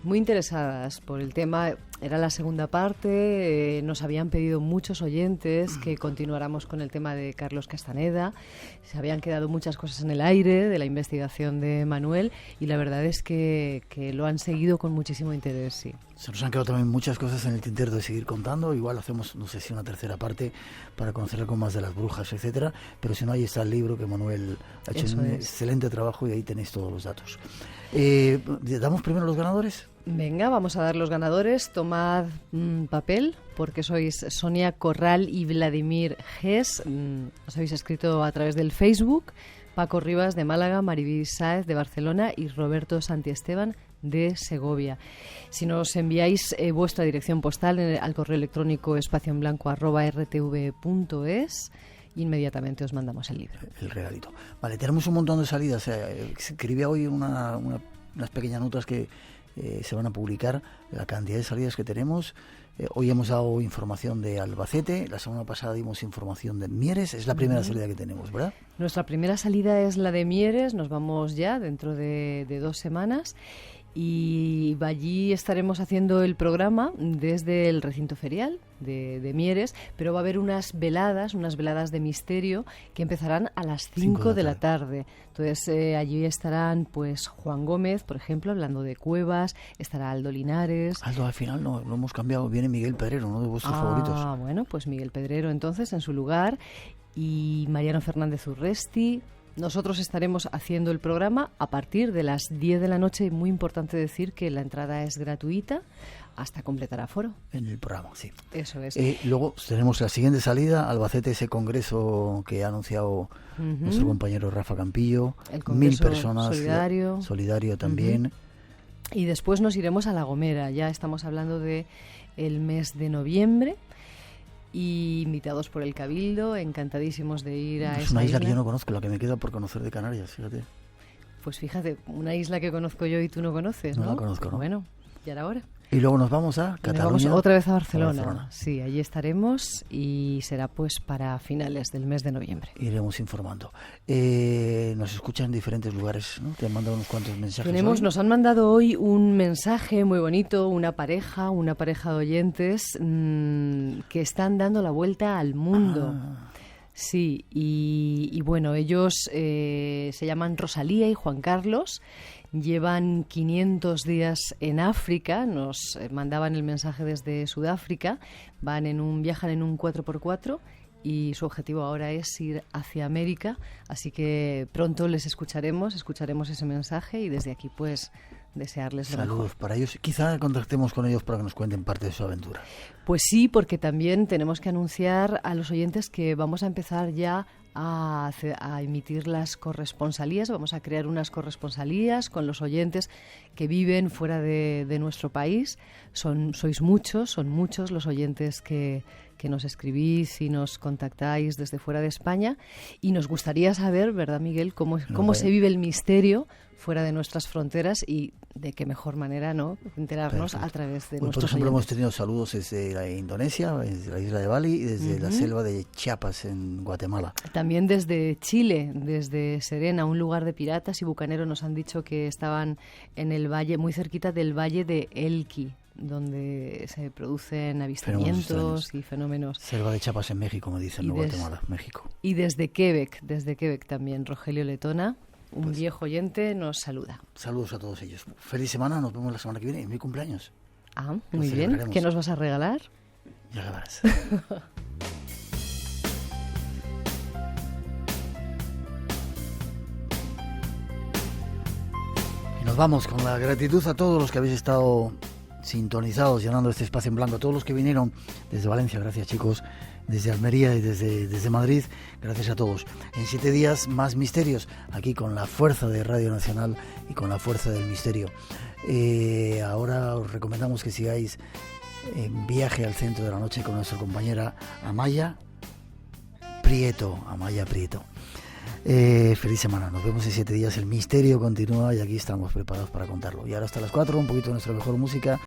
Speaker 1: Muy interesadas por el tema. Era la segunda parte, nos habían pedido muchos oyentes que continuáramos con el tema de Carlos Castaneda, se habían quedado muchas cosas en el aire de la investigación de Manuel y la verdad es que lo han seguido con muchísimo interés, sí.
Speaker 3: Se nos han quedado también muchas cosas en el tintero de seguir contando, igual hacemos, no sé si una tercera parte para conocer algo más de las brujas, etcétera, pero si no, ahí está el libro que Manuel ha hecho un excelente trabajo y ahí tenéis todos los datos. ¿Damos primero los ganadores?
Speaker 1: Venga, vamos a dar los ganadores. Tomad papel, porque sois Sonia Corral y Vladimir Ges. Os habéis escrito a través del Facebook. Paco Rivas de Málaga, Maribí Sáez de Barcelona y Roberto Santiesteban de Segovia. Si nos enviáis vuestra dirección postal al correo electrónico espacioenblanco@rtv.es, inmediatamente os mandamos el libro.
Speaker 3: El regalito. Vale, tenemos un montón de salidas. Escribía hoy unas pequeñas notas que se van a publicar, la cantidad de salidas que tenemos. Hoy hemos dado información de Albacete, la semana pasada dimos información de Mieres, es la primera salida que tenemos, ¿verdad?
Speaker 1: Nuestra primera salida es la de Mieres, nos vamos ya dentro de 2 semanas y allí estaremos haciendo el programa desde el recinto ferial de Mieres, pero va a haber unas veladas de misterio que empezarán a las 5 de la tarde. Entonces allí estarán pues Juan Gómez, por ejemplo, hablando de cuevas, estará Aldo Linares.
Speaker 3: Aldo, al final no, lo hemos cambiado, viene Miguel Pedrero, uno de vuestros favoritos.
Speaker 1: Ah, bueno, pues Miguel Pedrero entonces en su lugar y Mariano Fernández Urresti. Nosotros estaremos haciendo el programa a partir de las 10 de la noche. Muy importante decir que la entrada es gratuita hasta completar aforo.
Speaker 3: En el programa, sí.
Speaker 1: Eso es.
Speaker 3: Luego tenemos la siguiente salida, Albacete, ese congreso que ha anunciado nuestro compañero Rafa Campillo.
Speaker 1: El congreso
Speaker 3: 1000 personas.
Speaker 1: Solidario
Speaker 3: también.
Speaker 1: Y después nos iremos a La Gomera. Ya estamos hablando de el mes de noviembre. Y invitados por el Cabildo, encantadísimos de ir a esa isla.
Speaker 3: Es una isla que yo no conozco, la que me queda por conocer de Canarias, fíjate.
Speaker 1: Pues fíjate, una isla que conozco yo y tú no conoces, ¿no?
Speaker 3: No la conozco, ¿no?
Speaker 1: Bueno, ya era hora.
Speaker 3: Y luego nos vamos a Cataluña.
Speaker 1: Nos vamos otra vez a Barcelona. Sí, allí estaremos y será pues para finales del mes de noviembre.
Speaker 3: Iremos informando. Nos escuchan en diferentes lugares, ¿no? Te han mandado unos cuantos mensajes.
Speaker 1: Nos han mandado hoy un mensaje muy bonito, una pareja de oyentes que están dando la vuelta al mundo. Sí, y bueno, ellos se llaman Rosalía y Juan Carlos. Llevan 500 días en África, nos mandaban el mensaje desde Sudáfrica, viajan en un 4x4 y su objetivo ahora es ir hacia América, así que pronto les escucharemos ese mensaje y desde aquí pues desearles lo mejor.
Speaker 3: Saludos para ellos, quizá contactemos con ellos para que nos cuenten parte de su aventura.
Speaker 1: Pues sí, porque también tenemos que anunciar a los oyentes que vamos a empezar ya a emitir las corresponsalías. Vamos a crear unas corresponsalías con los oyentes que viven fuera de nuestro país. Son muchos los oyentes que nos escribís y nos contactáis desde fuera de España y nos gustaría saber, ¿verdad, Miguel?, cómo se vive el misterio fuera de nuestras fronteras y de qué mejor manera, ¿no?, enterarnos a través de nuestros
Speaker 3: Por ejemplo,
Speaker 1: oyentes.
Speaker 3: hemos tenido saludos desde la Indonesia, desde la isla de Bali y desde la selva de Chiapas en Guatemala.
Speaker 1: También desde Chile, desde Serena, un lugar de piratas y bucaneros, nos han dicho que estaban en el valle, muy cerquita del valle de Elqui, donde se producen avistamientos y fenómenos.
Speaker 3: Selva de Chiapas en México, me dicen, no Guatemala, México.
Speaker 1: Y desde Quebec también, Rogelio Letona, un viejo oyente, nos saluda.
Speaker 3: Saludos a todos ellos. Feliz semana, nos vemos la semana que viene, en mi cumpleaños.
Speaker 1: Ah, muy bien. ¿Qué nos vas a regalar?
Speaker 3: Ya lo verás. Y nos vamos con la gratitud a todos los que habéis estado sintonizados, llenando este espacio en blanco, a todos los que vinieron desde Valencia, gracias chicos, desde Almería y desde Madrid, gracias a todos. En 7 días más misterios, aquí con la fuerza de Radio Nacional y con la fuerza del misterio. Ahora os recomendamos que sigáis en Viaje al Centro de la Noche con nuestra compañera Amaya Prieto. Feliz semana, nos vemos en 7 días. El misterio continúa y aquí estamos preparados para contarlo. Y ahora hasta las 4, un poquito de nuestra mejor música.